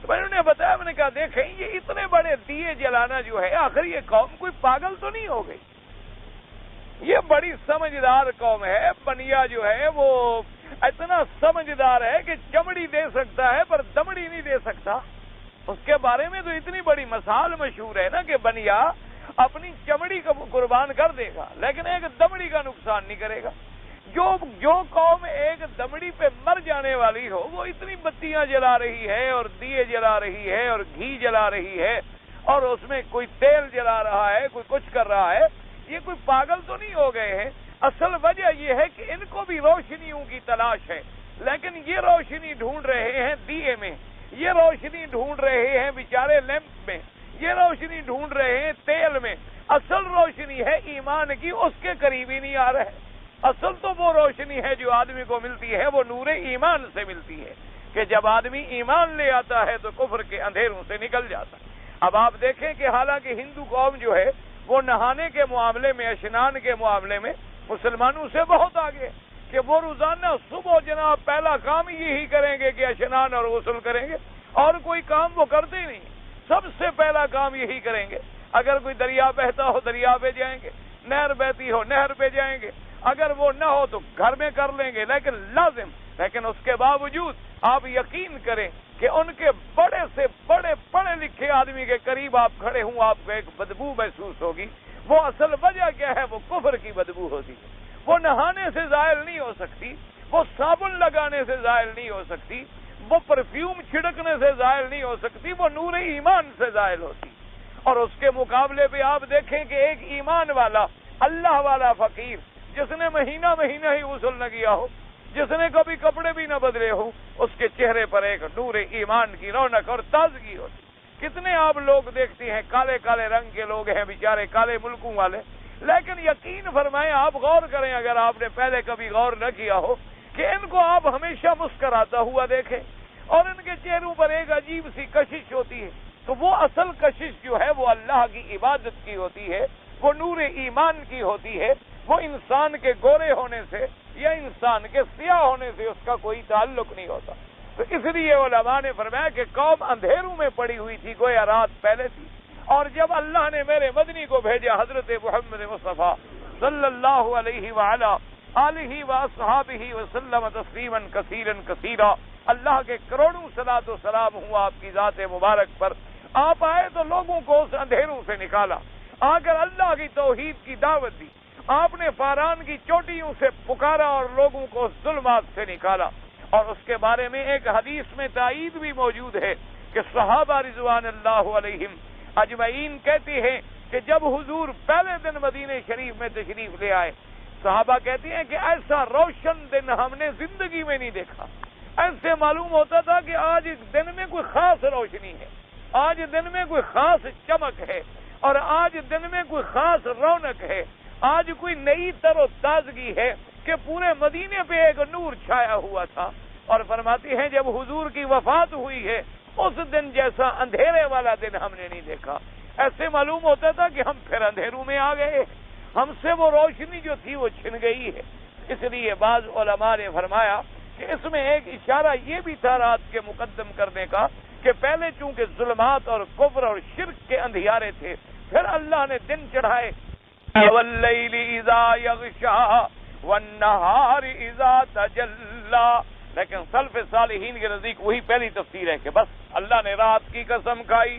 A: تو میں نے بتایا، میں نے کہا دیکھیں یہ اتنے بڑے دیے جلانا جو ہے، آخر یہ قوم کوئی پاگل تو نہیں ہو گئی؟ یہ بڑی سمجھدار قوم ہے، بنیا جو ہے وہ اتنا سمجھدار ہے کہ چمڑی دے سکتا ہے پر دمڑی نہیں دے سکتا۔ اس کے بارے میں تو اتنی بڑی مثال مشہور ہے نا کہ بنیا اپنی چمڑی کو قربان کر دے گا لیکن ایک دمڑی کا نقصان نہیں کرے گا۔ جو قوم ایک دمڑی پہ مر جانے والی ہو وہ اتنی بتیاں جلا رہی ہے اور دیے جلا رہی ہے اور گھی جلا رہی ہے اور اس میں کوئی تیل جلا رہا ہے، کوئی کچھ کر رہا ہے، یہ کوئی پاگل تو نہیں ہو گئے ہیں؟ اصل وجہ یہ ہے کہ ان کو بھی روشنیوں کی تلاش ہے، لیکن یہ روشنی ڈھونڈ رہے ہیں دیے میں، یہ روشنی ڈھونڈ رہے ہیں بیچارے لیمپ میں، یہ روشنی ڈھونڈ رہے ہیں تیل میں۔ اصل روشنی ہے ایمان کی، اس کے قریب ہی نہیں آ رہے۔ اصل تو وہ روشنی ہے جو آدمی کو ملتی ہے، وہ نور ایمان سے ملتی ہے کہ جب آدمی ایمان لے آتا ہے تو کفر کے اندھیروں سے نکل جاتا ہے۔ اب آپ دیکھیں کہ حالانکہ ہندو قوم جو ہے وہ نہانے کے معاملے میں، اشنان کے معاملے میں مسلمانوں سے بہت آگے، کہ وہ روزانہ صبح جناب پہلا کام یہی کریں گے کہ اشنان اور غسل کریں گے، اور کوئی کام وہ کرتے ہی نہیں، سب سے پہلا کام یہی کریں گے۔ اگر کوئی دریا بہتا ہو دریا پہ جائیں گے، نہر بہتی ہو نہر پہ جائیں گے، اگر وہ نہ ہو تو گھر میں کر لیں گے، لیکن لازم۔ لیکن اس کے باوجود آپ یقین کریں کہ ان کے بڑے سے بڑے پڑھے لکھے آدمی کے قریب آپ کھڑے ہوں، آپ کو ایک بدبو محسوس ہوگی۔ وہ اصل وجہ کیا ہے؟ وہ کفر کی بدبو ہوتی ہے، وہ نہانے سے زائل نہیں ہو سکتی، وہ صابن لگانے سے زائل نہیں ہو سکتی، وہ پرفیوم چھڑکنے سے زائل نہیں ہو سکتی، وہ نور ایمان سے زائل ہوتی۔ اور اس کے مقابلے پہ آپ دیکھیں کہ ایک ایمان والا، اللہ والا فقیر، جس نے مہینہ ہی غسل نہ کیا ہو، جس نے کبھی کپڑے بھی نہ بدلے ہو، اس کے چہرے پر ایک نور ایمان کی رونق اور تازگی ہوتی۔ کتنے آپ لوگ دیکھتے ہیں کالے کالے رنگ کے لوگ ہیں بیچارے، کالے ملکوں والے، لیکن یقین فرمائیں، آپ غور کریں اگر آپ نے پہلے کبھی غور نہ کیا ہو، کہ ان کو آپ ہمیشہ مسکراتا ہوا دیکھیں، اور ان کے چہروں پر ایک عجیب سی کشش ہوتی ہے، تو وہ اصل کشش جو ہے وہ اللہ کی عبادت کی ہوتی ہے، وہ نور ایمان کی ہوتی ہے، وہ انسان کے گورے ہونے سے یا انسان کے سیاہ ہونے سے اس کا کوئی تعلق نہیں ہوتا۔ تو اس لیے علماء نے فرمایا کہ قوم اندھیروں میں پڑی ہوئی تھی، گویا رات پہلے تھی، اور جب اللہ نے میرے مدنی کو بھیجا حضرت محمد مصطفیٰ صلی اللہ علیہ وعلا آلہ واصحابہ وسلم تسلیما کثیرا کثیرا، اللہ کے کروڑوں صلاۃ و سلام ہوا آپ کی ذات مبارک پر۔ آپ آئے تو لوگوں کو اس اندھیروں سے نکالا، آ کر اللہ کی توحید کی دعوت دی، آپ نے فاران کی چوٹیوں سے پکارا اور لوگوں کو اس ظلمات سے نکالا۔ اور اس کے بارے میں ایک حدیث میں تائید بھی موجود ہے کہ صحابہ رضوان اللہ علیہم اجمعین کہتے ہیں کہ جب حضور پہلے دن مدینہ شریف میں تشریف لے آئے، صحابہ کہتے ہیں کہ ایسا روشن دن ہم نے زندگی میں نہیں دیکھا۔ ایسے معلوم ہوتا تھا کہ آج دن میں کوئی خاص روشنی ہے، آج دن میں کوئی خاص چمک ہے، اور آج دن میں کوئی خاص رونق ہے، آج کوئی نئی تر و تازگی ہے کہ پورے مدینے پہ ایک نور چھایا ہوا تھا۔ اور فرماتی ہیں جب حضور کی وفات ہوئی ہے اس دن جیسا اندھیرے والا دن ہم نے نہیں دیکھا۔ ایسے معلوم ہوتا تھا کہ ہم پھر اندھیروں میں آ گئے، ہم سے وہ روشنی جو تھی وہ چھن گئی ہے۔ اس لیے بعض علماء نے فرمایا کہ اس میں ایک اشارہ یہ بھی تھا رات کے مقدم کرنے کا کہ پہلے چونکہ ظلمات اور کفر اور شرک کے اندھیارے تھے، پھر اللہ نے دن چڑھائے، واللیل اذا یغشا والنہار اذا تجلی، لیکن سلف صالحین کے نزدیک وہی پہلی تفسیر ہے کہ بس اللہ نے رات کی قسم کھائی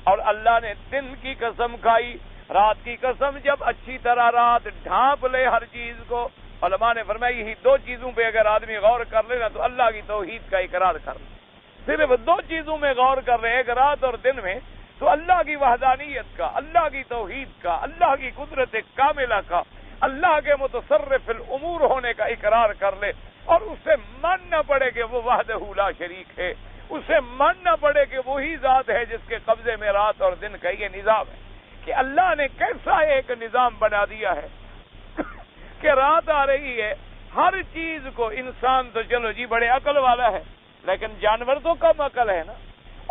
A: اور اللہ نے دن کی قسم کھائی۔ رات کی قسم جب اچھی طرح رات ڈھانپ لے ہر چیز کو، علماء نے فرمایا یہی دو چیزوں پہ اگر آدمی غور کر لے نا تو اللہ کی توحید کا اقرار کر لے۔ صرف دو چیزوں میں غور کر رہے ایک رات اور دن میں، تو اللہ کی وحدانیت کا، اللہ کی توحید کا، اللہ کی قدرت کاملہ کا، اللہ کے متصرف الامور ہونے کا اقرار کر لے، اور اسے ماننا پڑے کہ وہ وحدہ لا شریک ہے، اسے ماننا پڑے کہ وہی ذات ہے جس کے قبضے میں رات اور دن کا یہ نظام ہے، کہ اللہ نے کیسا ایک نظام بنا دیا ہے کہ رات آ رہی ہے، ہر چیز کو، انسان تو چلو جی بڑے عقل والا ہے، لیکن جانور تو کم عقل ہے نا،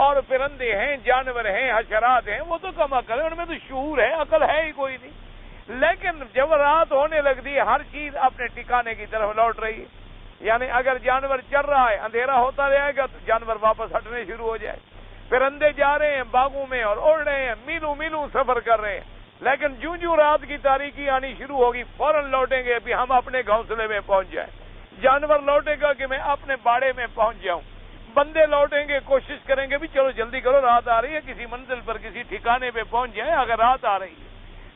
A: اور پرندے ہیں، جانور ہیں، حشرات ہیں، وہ تو کم عقل ہے، ان میں تو شعور ہے، عقل ہے ہی کوئی نہیں۔ لیکن جب رات ہونے لگتی ہے ہر چیز اپنے ٹھکانے کی طرف لوٹ رہی ہے، یعنی اگر جانور چل رہا ہے اندھیرا ہوتا رہے گا تو جانور واپس ہٹنے شروع ہو جائے، پرندے جا رہے ہیں باغوں میں اور اڑ رہے ہیں، میلوں میلوں سفر کر رہے ہیں، لیکن جو رات کی تاریکی آنی شروع ہوگی فوراً لوٹیں گے بھی ہم اپنے گھونسلے میں پہنچ جائیں، جانور لوٹے گا کہ میں اپنے باڑے میں پہنچ جاؤں، بندے لوٹیں گے کوشش کریں گے بھی چلو جلدی کرو رات آ رہی ہے، کسی منزل پر کسی ٹھکانے پہ پہنچ جائیں اگر رات آ رہی ہے۔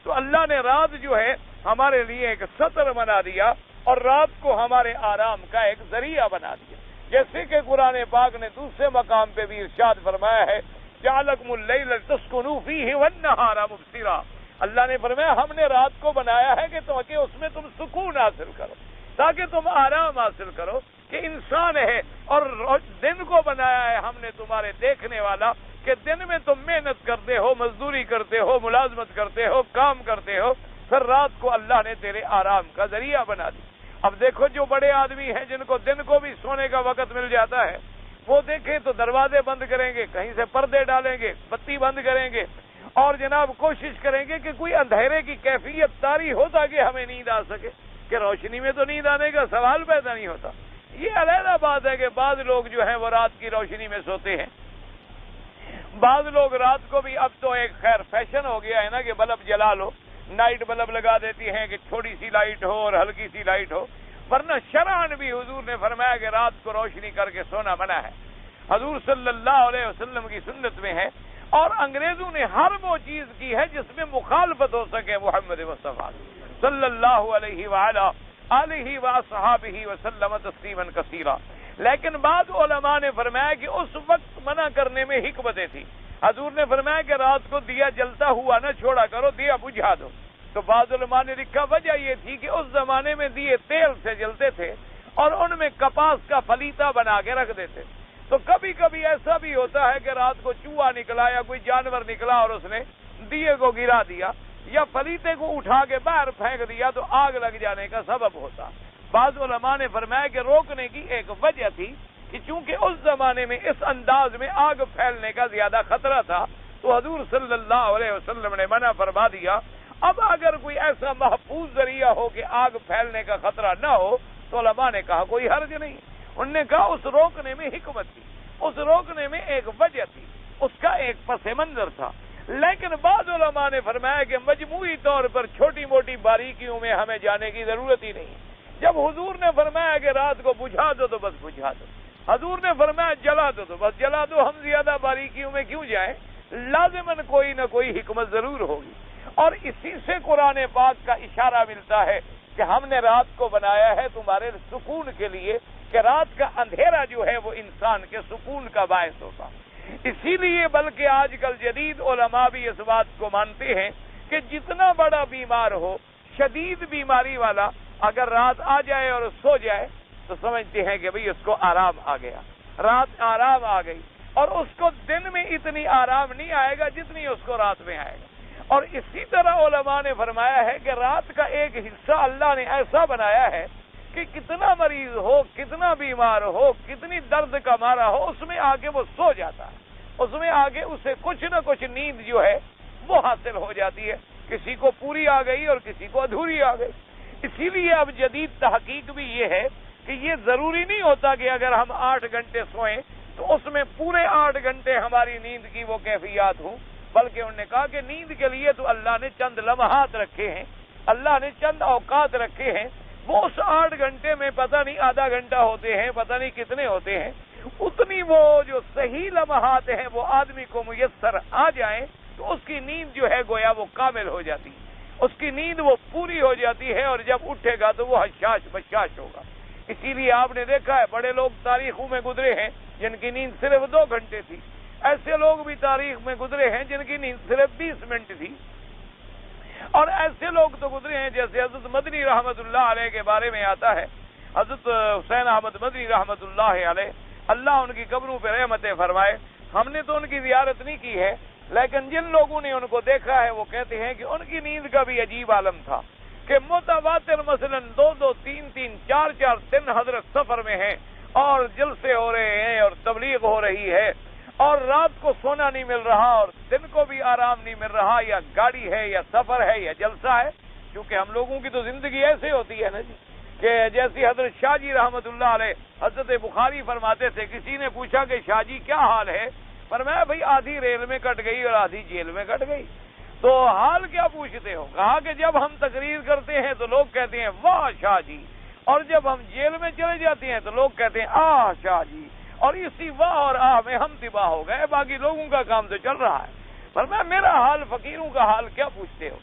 A: تو اللہ نے رات جو ہے ہمارے لیے ایک سطر بنا دیا اور رات کو ہمارے آرام کا ایک ذریعہ بنا دیا، جیسے کہ قرآن پاک نے دوسرے مقام پہ بھی ارشاد فرمایا ہے جعلکم اللیل تسکنوا فیہ والنہار مبصرا، اللہ نے فرمایا ہم نے رات کو بنایا ہے کہ تاکہ اس میں تم سکون حاصل کرو، تاکہ تم آرام حاصل کرو، کہ انسان ہے، اور دن کو بنایا ہے ہم نے تمہارے دیکھنے والا کہ دن میں تم محنت کرتے ہو، مزدوری کرتے ہو، ملازمت کرتے ہو، کام کرتے ہو، پھر رات کو اللہ نے تیرے آرام کا ذریعہ بنا دی۔ اب دیکھو جو بڑے آدمی ہیں جن کو دن کو بھی سونے کا وقت مل جاتا ہے، وہ دیکھیں تو دروازے بند کریں گے، کہیں سے پردے ڈالیں گے، بتی بند کریں گے، اور جناب کوشش کریں گے کہ کوئی اندھیرے کی کیفیت طاری ہو تاکہ ہمیں نیند آ سکے، کہ روشنی میں تو نیند آنے کا سوال پیدا نہیں ہوتا۔ یہ علیحدہ بات ہے کہ بعض لوگ جو ہیں وہ رات کی روشنی میں سوتے ہیں، بعض لوگ رات کو بھی، اب تو ایک خیر فیشن ہو گیا ہے نا کہ بلب جلا لو، نائٹ بلب لگا دیتی ہیں کہ چھوٹی سی لائٹ ہو اور ہلکی سی لائٹ ہو، ورنہ شرعاً بھی حضور نے فرمایا کہ رات کو روشنی کر کے سونا منع ہے، حضور صلی اللہ علیہ وسلم کی سنت میں ہے، اور انگریزوں نے ہر وہ چیز کی ہے جس میں مخالفت ہو سکے محمد مصطفیٰ صلی اللہ علیہ وآلہ آلہ واصحابہ وسلم تسلیما کثیرا۔ لیکن بعض علماء نے فرمایا کہ اس وقت منع کرنے میں حکمتیں تھی، حضور نے فرمایا کہ رات کو دیا جلتا ہوا نہ چھوڑا کرو، دیا بجھا دو، تو بعض علماء نے لکھا وجہ یہ تھی کہ اس زمانے میں دیے تیل سے جلتے تھے اور ان میں کپاس کا فلیتا بنا کے رکھ دیتے، تو کبھی کبھی ایسا بھی ہوتا ہے کہ رات کو چوہا نکلا یا کوئی جانور نکلا اور اس نے دیے کو گرا دیا یا فلیتے کو اٹھا کے باہر پھینک دیا تو آگ لگ جانے کا سبب ہوتا۔ بعض علماء نے فرمایا کہ روکنے کی ایک وجہ تھی کہ چونکہ اس زمانے میں اس انداز میں آگ پھیلنے کا زیادہ خطرہ تھا تو حضور صلی اللہ علیہ وسلم نے منع فرما دیا۔ اب اگر کوئی ایسا محفوظ ذریعہ ہو کہ آگ پھیلنے کا خطرہ نہ ہو تو علماء نے کہا کوئی حرج نہیں۔ انہوں نے کہا اس روکنے میں حکمت تھی، اس روکنے میں ایک وجہ تھی، اس کا ایک پس منظر تھا۔ لیکن بعض علماء نے فرمایا کہ مجموعی طور پر چھوٹی موٹی باریکیوں میں ہمیں جانے کی ضرورت ہی نہیں۔ جب حضور نے فرمایا کہ رات کو بجھا دو تو بس بجھا دو، حضور نے فرمایا جلا دو تو بس جلا دو، ہم زیادہ باریکیوں میں کیوں جائیں؟ لازماً کوئی نہ کوئی حکمت ضرور ہوگی، اور اسی سے قرآن پاک کا اشارہ ملتا ہے کہ ہم نے رات کو بنایا ہے تمہارے سکون کے لیے، کہ رات کا اندھیرا جو ہے وہ انسان کے سکون کا باعث ہوگا۔ اسی لیے بلکہ آج کل جدید علماء بھی اس بات کو مانتے ہیں کہ جتنا بڑا بیمار ہو، شدید بیماری والا، اگر رات آ جائے اور سو جائے تو سمجھتے ہیں کہ بھئی اس کو آرام آ گیا، رات آرام آ گئی، اور اس کو دن میں اتنی آرام نہیں آئے گا جتنی اس کو رات میں آئے گا۔ اور اسی طرح علماء نے فرمایا ہے کہ رات کا ایک حصہ اللہ نے ایسا بنایا ہے کہ کتنا مریض ہو، کتنا بیمار ہو، کتنی درد کا مارا ہو، اس میں آگے وہ سو جاتا ہے، اس میں آگے اسے کچھ نہ کچھ نیند جو ہے وہ حاصل ہو جاتی ہے، کسی کو پوری آ گئی اور کسی کو ادھوری آ گئی۔ اسی لیے اب جدید تحقیق بھی یہ ہے کہ یہ ضروری نہیں ہوتا کہ اگر ہم 8 گھنٹے سوئیں تو اس میں پورے 8 گھنٹے ہماری نیند کی وہ کیفیات ہوں، بلکہ انہوں نے کہا کہ نیند کے لیے تو اللہ نے چند لمحات رکھے ہیں، اللہ نے چند اوقات رکھے ہیں، وہ اس 8 گھنٹے میں پتہ نہیں آدھا گھنٹہ ہوتے ہیں، پتہ نہیں کتنے ہوتے ہیں، اتنی وہ جو صحیح لمحات ہیں وہ آدمی کو میسر آ جائیں تو اس کی نیند جو ہے گویا وہ کامل ہو جاتی ہے، اس کی نیند وہ پوری ہو جاتی ہے، اور جب اٹھے گا تو وہ حشاش بشاش ہوگا۔ اسی لیے آپ نے دیکھا ہے بڑے لوگ تاریخوں میں گزرے ہیں جن کی نیند صرف 2 گھنٹے تھی، ایسے لوگ بھی تاریخ میں گزرے ہیں جن کی نیند صرف 20 منٹ تھی، اور ایسے لوگ تو گزرے ہیں جیسے حضرت مدنی رحمت اللہ علیہ کے بارے میں آتا ہے، حضرت حسین احمد مدنی رحمت اللہ علیہ، اللہ ان کی قبروں پہ رحمتیں فرمائے۔ ہم نے تو ان کی زیارت نہیں کی ہے، لیکن جن لوگوں نے ان کو دیکھا ہے وہ کہتے ہیں کہ ان کی نیند کا بھی عجیب عالم تھا کہ متواتر مثلا 2-2, 3-3, 4-4 دن حضرت سفر میں ہیں اور جلسے ہو رہے ہیں اور تبلیغ ہو رہی ہے، اور رات کو سونا نہیں مل رہا اور دن کو بھی آرام نہیں مل رہا، یا گاڑی ہے یا سفر ہے یا جلسہ ہے، کیونکہ ہم لوگوں کی تو زندگی ایسے ہوتی ہے نا جی، کہ جیسی حضرت شاہ جی رحمت اللہ علیہ، حضرت بخاری فرماتے تھے، کسی نے پوچھا کہ شاہ جی کیا حال ہے؟ فرمایا بھئی آدھی ریل میں کٹ گئی اور آدھی جیل میں کٹ گئی۔ تو حال کیا پوچھتے ہو؟ کہا کہ جب ہم تقریر کرتے ہیں تو لوگ کہتے ہیں واہ شاہ جی، اور جب ہم جیل میں چلے جاتے ہیں تو لوگ کہتے ہیں آہ شاہ جی، اور اسی واہ اور آہ میں ہم تباہ ہو گئے، باقی لوگوں کا کام تو چل رہا ہے۔ فرمایا میرا حال، فقیروں کا حال کیا پوچھتے ہو؟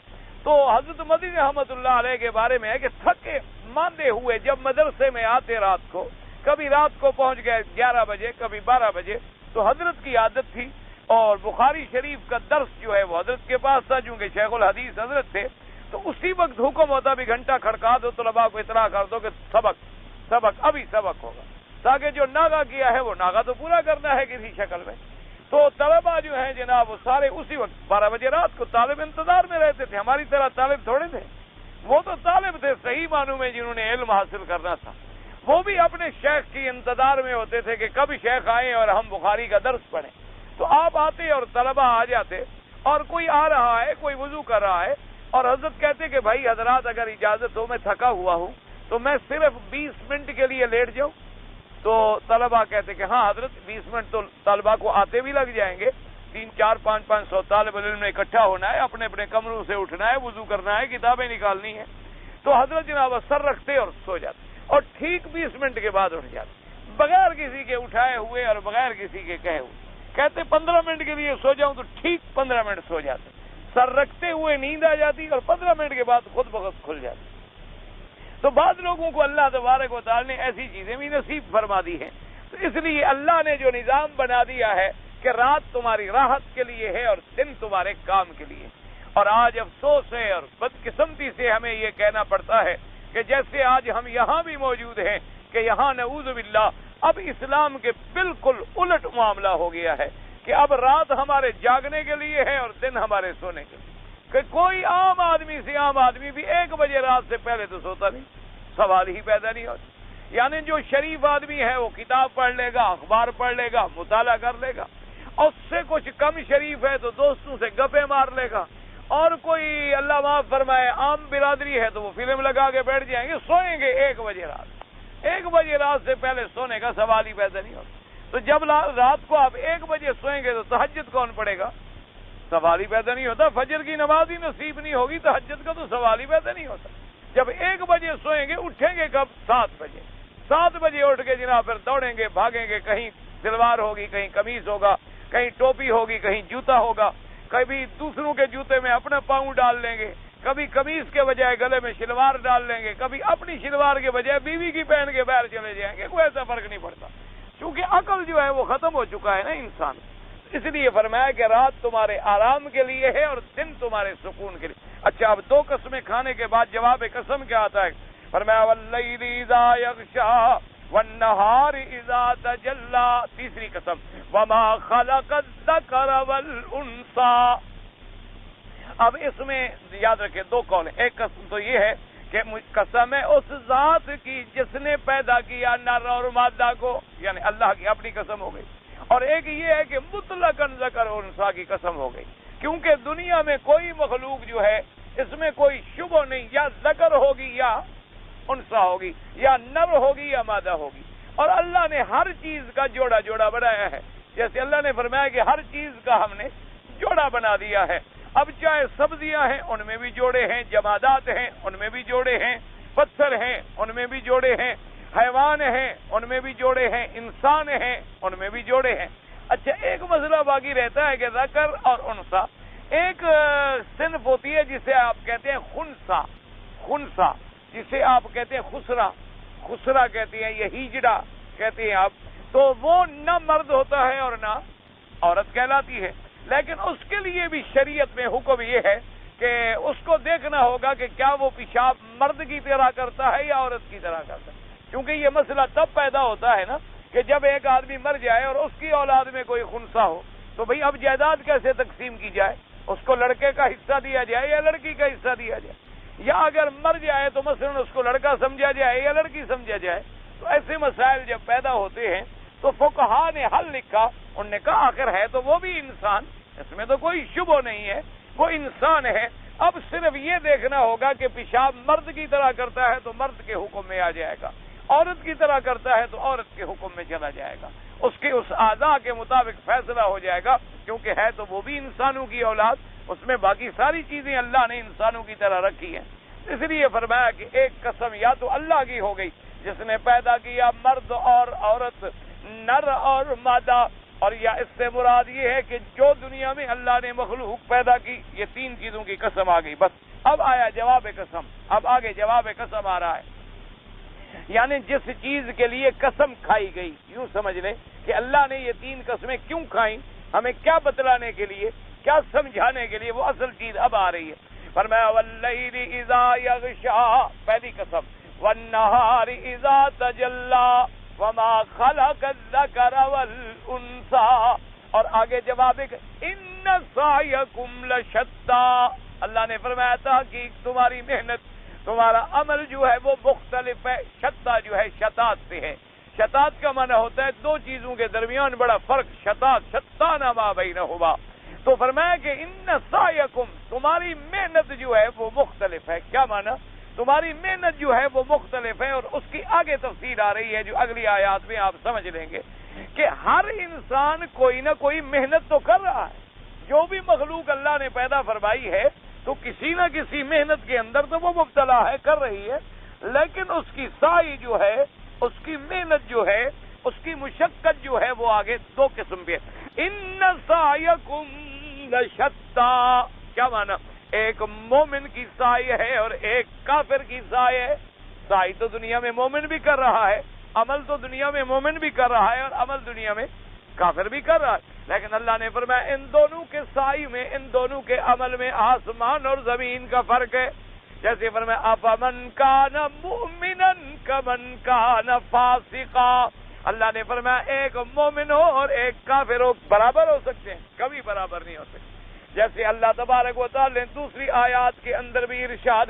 A: تو حضرت مدنی رحمت اللہ علیہ کے بارے میں ہے کہ تھکے ماندے ہوئے جب مدرسے میں آتے رات کو، کبھی رات کو پہنچ گئے 11 بجے، کبھی 12 بجے، تو حضرت کی عادت تھی، اور بخاری شریف کا درس جو ہے وہ حضرت کے پاس تھا، چونکہ شیخ الحدیث حضرت تھے، تو اسی وقت حکم ہوتا بھی گھنٹہ کھڑکا دو، طلباء کو اطلاع کر دو کہ سبق ابھی سبق ہوگا، تاکہ جو ناغا کیا ہے وہ ناغا تو پورا کرنا ہے کسی شکل میں۔ تو طلباء جو ہیں جناب وہ سارے اسی وقت 12 بجے رات کو طالب انتظار میں رہتے تھے، ہماری طرح طالب تھوڑے تھے، وہ تو طالب تھے صحیح معنوں میں جنہوں نے علم حاصل کرنا تھا، وہ بھی اپنے شیخ کی انتظار میں ہوتے تھے کہ کب شیخ آئیں اور ہم بخاری کا درس پڑھیں۔ تو آپ آتے اور طلباء آ جاتے، اور کوئی آ رہا ہے، کوئی وضو کر رہا ہے، اور حضرت کہتے کہ بھائی حضرات اگر اجازت ہو میں تھکا ہوا ہوں تو میں صرف 20 منٹ کے لیے لیٹ جاؤں؟ تو طلباء کہتے کہ ہاں حضرت 20 منٹ تو طلباء کو آتے بھی لگ جائیں گے، 300-400-500 طالب علم نے اکٹھا ہونا ہے، اپنے اپنے کمروں سے اٹھنا ہے، وضو کرنا ہے، کتابیں نکالنی ہیں۔ تو حضرت جناب سر رکھتے اور سو جاتے، اور ٹھیک 20 منٹ کے بعد اٹھ جاتے، بغیر کسی کے اٹھائے ہوئے اور بغیر کسی کے کہے ہوئے۔ کہتے 15 منٹ کے لیے سو جاؤں تو ٹھیک 15 منٹ سو جاتے، سر رکھتے ہوئے نیند آ جاتی اور 15 منٹ کے بعد خود بخود کھل جاتی۔ تو بعض لوگوں کو اللہ تبارک و تعالی نے ایسی چیزیں بھی نصیب فرما دی ہیں، تو اس لیے اللہ نے جو نظام بنا دیا ہے کہ رات تمہاری راحت کے لیے ہے اور دن تمہارے کام کے لیے۔ اور آج افسوس ہے اور بدقسمتی سے ہمیں یہ کہنا پڑتا ہے کہ جیسے آج ہم یہاں بھی موجود ہیں کہ یہاں نعوذ باللہ اب اسلام کے بالکل الٹ معاملہ ہو گیا ہے کہ اب رات ہمارے جاگنے کے لیے ہے اور دن ہمارے سونے کے لیے، کہ کوئی عام آدمی سے عام آدمی بھی 1 بجے رات سے پہلے تو سوتا نہیں، سوال ہی پیدا نہیں ہوتا۔ یعنی جو شریف آدمی ہے وہ کتاب پڑھ لے گا، اخبار پڑھ لے گا، مطالعہ کر لے گا، اور اس سے کچھ کم شریف ہے تو دوستوں سے گپے مار لے گا، اور کوئی اللہ معاف فرمائے عام برادری ہے تو وہ فلم لگا کے بیٹھ جائیں گے، سوئیں گے 1 بجے رات۔ 1 بجے رات سے پہلے سونے کا سوال ہی پیدا نہیں ہوتا۔ تو جب رات کو آپ 1 بجے سوئیں گے تو تہجد کون پڑے گا؟ سوال ہی پیدا نہیں ہوتا۔ فجر کی نماز ہی نصیب نہیں ہوگی، تہجد کا تو سوال ہی پیدا نہیں ہوتا۔ جب 1 بجے سوئیں گے، اٹھیں گے کب؟ 7 بجے۔ 7 بجے اٹھ کے جناب پھر دوڑیں گے، بھاگیں گے، کہیں سلوار ہوگی، کہیں قمیض ہوگا، کہیں ٹوپی ہوگی، کہیں جوتا ہوگا، کبھی دوسروں کے جوتے میں اپنا پاؤں ڈال لیں گے، کبھی قمیض کے بجائے گلے میں شلوار ڈال لیں گے، کبھی اپنی شلوار کے بجائے بیوی کی پہن کے باہر چلے جائیں گے، کوئی ایسا فرق نہیں پڑتا، کیونکہ عقل جو ہے وہ ختم ہو چکا ہے نا انسان۔ اس لیے فرمایا کہ رات تمہارے آرام کے لیے ہے اور دن تمہارے سکون کے لیے۔ اچھا، اب 2 قسمیں کھانے کے بعد جواب قسم کیا آتا ہے؟ فرمایا واللیل اذا یغشا والنہار اذا تجلی، تیسری قسم وما خلق الذکر والانثی۔ اب اس میں یاد رکھیں 2 قول ہیں۔ ایک قسم تو یہ ہے کہ قسم ہے اس ذات کی جس نے پیدا کیا نر اور مادہ کو، یعنی اللہ کی اپنی قسم ہو گئی، اور ایک یہ ہے کہ مطلقاً ذکر اور انثیٰ کی قسم ہو گئی، کیونکہ دنیا میں کوئی مخلوق جو ہے اس میں کوئی شبہ نہیں، یا ذکر ہوگی یا انثیٰ ہوگی، یا نر ہوگی یا مادہ ہوگی، اور اللہ نے ہر چیز کا جوڑا جوڑا بنایا ہے۔ جیسے اللہ نے فرمایا کہ ہر چیز کا ہم نے جوڑا بنا دیا ہے۔ اب چاہے سبزیاں ہیں ان میں بھی جوڑے ہیں، جمادات ہیں ان میں بھی جوڑے ہیں، پتھر ہیں ان میں بھی جوڑے ہیں، حیوان ہیں ان میں بھی جوڑے ہیں، انسان ہیں ان میں بھی جوڑے ہیں۔ اچھا، ایک مسئلہ باقی رہتا ہے کہ ذکر اور انثیٰ، ایک صنف ہوتی ہے جسے آپ کہتے ہیں خنثیٰ، جسے آپ کہتے ہیں خسرا کہتے ہیں، یا ہیجڑا کہتے ہیں آپ، تو وہ نہ مرد ہوتا ہے اور نہ عورت کہلاتی ہے، لیکن اس کے لیے بھی شریعت میں حکم یہ ہے کہ اس کو دیکھنا ہوگا کہ کیا وہ پیشاب مرد کی طرح کرتا ہے یا عورت کی طرح کرتا ہے، کیونکہ یہ مسئلہ تب پیدا ہوتا ہے نا کہ جب ایک آدمی مر جائے اور اس کی اولاد میں کوئی خنثیٰ ہو، تو بھئی اب جائیداد کیسے تقسیم کی جائے؟ اس کو لڑکے کا حصہ دیا جائے یا لڑکی کا حصہ دیا جائے، یا اگر مر جائے تو مثلا اس کو لڑکا سمجھا جائے یا لڑکی سمجھا جائے؟ تو ایسے مسائل جب پیدا ہوتے ہیں تو فقہا نے حل لکھا، انہوں نے کہا آخر ہے تو وہ بھی انسان، اس میں تو کوئی شبہ نہیں ہے، وہ انسان ہے، اب صرف یہ دیکھنا ہوگا کہ پیشاب مرد کی طرح کرتا ہے تو مرد کے حکم میں آ جائے گا، عورت کی طرح کرتا ہے تو عورت کے حکم میں چلا جائے گا، اس کے اس اعضاء کے مطابق فیصلہ ہو جائے گا، کیونکہ ہے تو وہ بھی انسانوں کی اولاد، اس میں باقی ساری چیزیں اللہ نے انسانوں کی طرح رکھی ہیں۔ اس لیے فرمایا کہ ایک قسم یا تو اللہ کی ہو گئی جس نے پیدا کیا مرد اور عورت، نر اور مادہ، اور یا اس سے مراد یہ ہے کہ جو دنیا میں اللہ نے مخلوق پیدا کی، یہ 3 چیزوں کی قسم آ گئی۔ بس اب آیا جواب قسم، اب آگے جواب قسم آ رہا ہے، یعنی جس چیز کے لیے قسم کھائی گئی، یوں سمجھ لیں کہ اللہ نے یہ 3 قسمیں کیوں کھائیں، ہمیں کیا بتلانے کے لیے، کیا سمجھانے کے لیے، وہ اصل چیز اب آ رہی ہے۔ فرمایا واللیل اذا یغشا، پہلی قسم، والنہار اذا تجلی وما خلق الذکر والانثی، اور آگے جواب ان سعیکم لشتی، اللہ نے فرمایا تھا کہ تمہاری محنت، تمہارا عمل جو ہے وہ مختلف ہے، شتا جو ہے شتات سے ہے، شتات کا معنی ہوتا ہے 2 چیزوں کے درمیان بڑا فرق، شتات شتان ما بینہما، تو فرمایا کہ ان سعیکم، تمہاری محنت جو ہے وہ مختلف ہے، کیا معنی؟ تمہاری محنت جو ہے وہ مختلف ہے، اور اس کی آگے تفصیل آ رہی ہے جو اگلی آیات میں آپ سمجھ لیں گے کہ ہر انسان کوئی نہ کوئی محنت تو کر رہا ہے، جو بھی مخلوق اللہ نے پیدا فرمائی ہے تو کسی نہ کسی محنت کے اندر تو وہ مبتلا ہے، کر رہی ہے، لیکن اس کی سعی جو ہے، اس کی محنت جو ہے، اس کی مشقت جو ہے وہ آگے 2 قسم پہ، ان سعیکم لشتی، کیا معنی؟ ایک مومن کی سعی ہے اور ایک کافر کی سعی ہے، سعی تو دنیا میں مومن بھی کر رہا ہے، عمل تو دنیا میں مومن بھی کر رہا ہے، اور عمل دنیا میں کافر بھی کر رہا ہے، لیکن اللہ نے فرمایا ان دونوں کے سعی میں، ان دونوں کے عمل میں آسمان اور زمین کا فرق ہے، جیسے فرمایا افمن کان مؤمنا کمن کان فاسقا، اللہ نے فرمایا ایک مومن ہو اور ایک کافر ہو برابر ہو سکتے ہیں؟ کبھی برابر نہیں ہو سکتے، جیسے اللہ تبارک و تعالی نے دوسری آیات کے اندر بھی ارشاد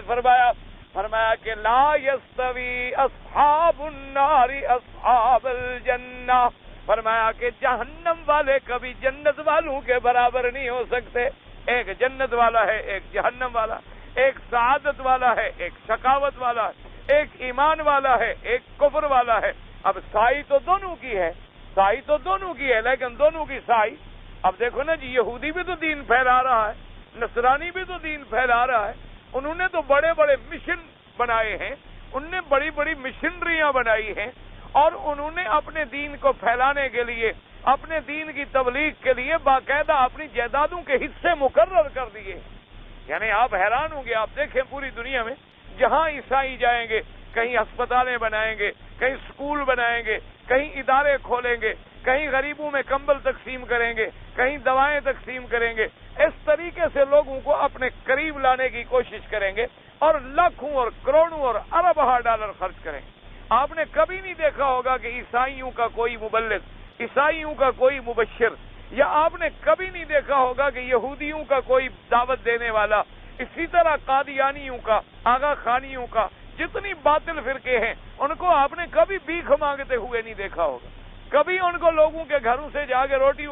A: فرمایا کہ لا یستوی اصحاب النار النار اصحاب الجنہ، فرمایا کہ جہنم والے کبھی جنت والوں کے برابر نہیں ہو سکتے. ایک جنت والا ہے، ایک جہنم والا، ایک سعادت والا ہے، ایک شقاوت والا ہے، ایک ایمان والا ہے، ایک کفر والا ہے. اب سائی تو دونوں کی ہے، سائی تو دونوں کی ہے، لیکن دونوں کی سائی. اب دیکھو نا جی، یہودی بھی تو دین پھیلا رہا ہے، نصرانی بھی تو دین پھیلا رہا ہے. انہوں نے تو بڑے بڑے مشن بنائے ہیں، انہوں نے بڑی بڑی مشنریاں بنائی ہیں، اور انہوں نے اپنے دین کو پھیلانے کے لیے، اپنے دین کی تبلیغ کے لیے باقاعدہ اپنی جائیدادوں کے حصے مقرر کر دیے. یعنی آپ حیران ہوں گے، آپ دیکھیں پوری دنیا میں جہاں عیسائی جائیں گے، کہیں ہسپتالیں بنائیں گے، کہیں اسکول بنائیں گے، کہیں ادارے کھولیں گے، کہیں غریبوں میں کمبل تقسیم کریں گے، کہیں دوائیں تقسیم کریں گے. اس طریقے سے لوگوں کو اپنے قریب لانے کی کوشش کریں گے، اور لاکھوں اور کروڑوں اور اربوں ڈالر خرچ کریں گے. آپ نے کبھی نہیں دیکھا ہوگا کہ عیسائیوں کا کوئی مبلغ، عیسائیوں کا کوئی مبشر، یا آپ نے کبھی نہیں دیکھا ہوگا کہ یہودیوں کا کوئی دعوت دینے والا، اسی طرح قادیانیوں کا، آغا خانیوں کا، جتنی باطل فرقے ہیں ان کو آپ نے کبھی بھیک مانگتے ہوئے نہیں دیکھا ہوگا. کبھی ان کو لوگوں کے گھروں سے جا کے روٹی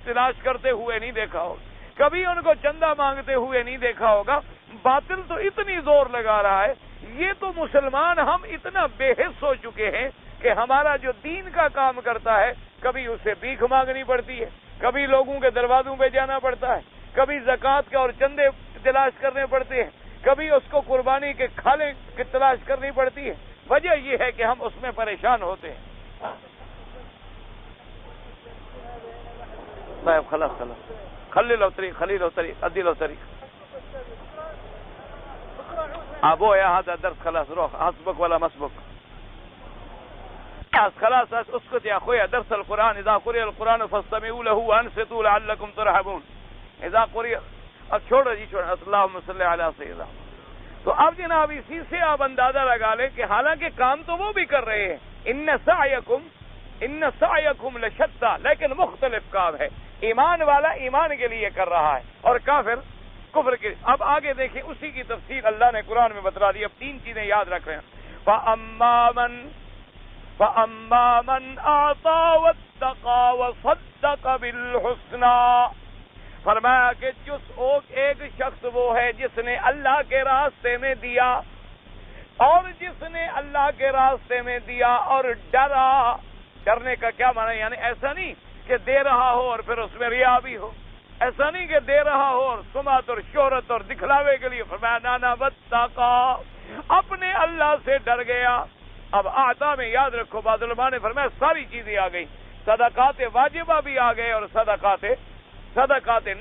A: تلاش کرتے ہوئے نہیں دیکھا ہوگا. کبھی ان کو چندہ مانگتے ہوئے نہیں دیکھا ہوگا. باطل تو اتنی زور لگا رہا ہے. یہ تو مسلمان ہم اتنا بے حس ہو چکے ہیں کہ ہمارا جو دین کا کام کرتا ہے کبھی اسے بھیک مانگنی پڑتی ہے، کبھی لوگوں کے دروازوں پہ جانا پڑتا ہے، کبھی زکوٰۃ کے اور چندے تلاش کرنے پڑتے ہیں، کبھی اس کو قربانی کے کھالے کی تلاش کرنی پڑتی ہے. وجہ یہ ہے کہ ہم اس میں پریشان ہوتے ہیں. خلاص خلیل و طریق، خلیل و طریق، عدل و طریق. ابو يا هذا درس خلاص، روح حسبك ولا مسبك. خلاص اسكت يا اخويا. درس القرآن اذا قرئ القرآن فاستمعوا له وانصتوا لعلكم ترحمون. اذا قرئ، اب چھوڑو جی چھوڑو. اللهم صل على سيدنا. تو اب جناب اسی سے آپ اندازہ لگا لیں کہ حالانکہ کام تو وہ بھی کر رہے ہیں. ان سعیکم لشتى، لیکن مختلف کام ہے. ایمان والا ایمان کے لیے کر رہا ہے، اور کافر کفر کے. اب آگے دیکھیں اسی کی تفصیل اللہ نے قرآن میں بتلا دی. اب تین چیزیں یاد رکھ رہے ہیں. فَأَمَّا مَنْ أَعْطَى وَاتَّقَى وَصَدَّقَ بِالْحُسْنَى. فرمایا کہ ایک شخص وہ ہے جس نے اللہ کے راستے میں دیا، اور جس نے اللہ کے راستے میں دیا اور ڈرا. ڈرنے کا کیا معنی؟ یعنی ایسا نہیں کہ دے رہا ہو اور پھر اس میں ریا بھی ہو، ایسا نہیں کہ دے رہا ہو اور سمعت اور شہرت اور دکھلاوے کے لیے. فرمایا نانا واتقا، اپنے اللہ سے ڈر گیا. اب آتا میں یاد رکھو، بعض علماء نے فرمایا ساری چیزیں آ گئی. صدقات واجبہ بھی آ گئے اور صدقات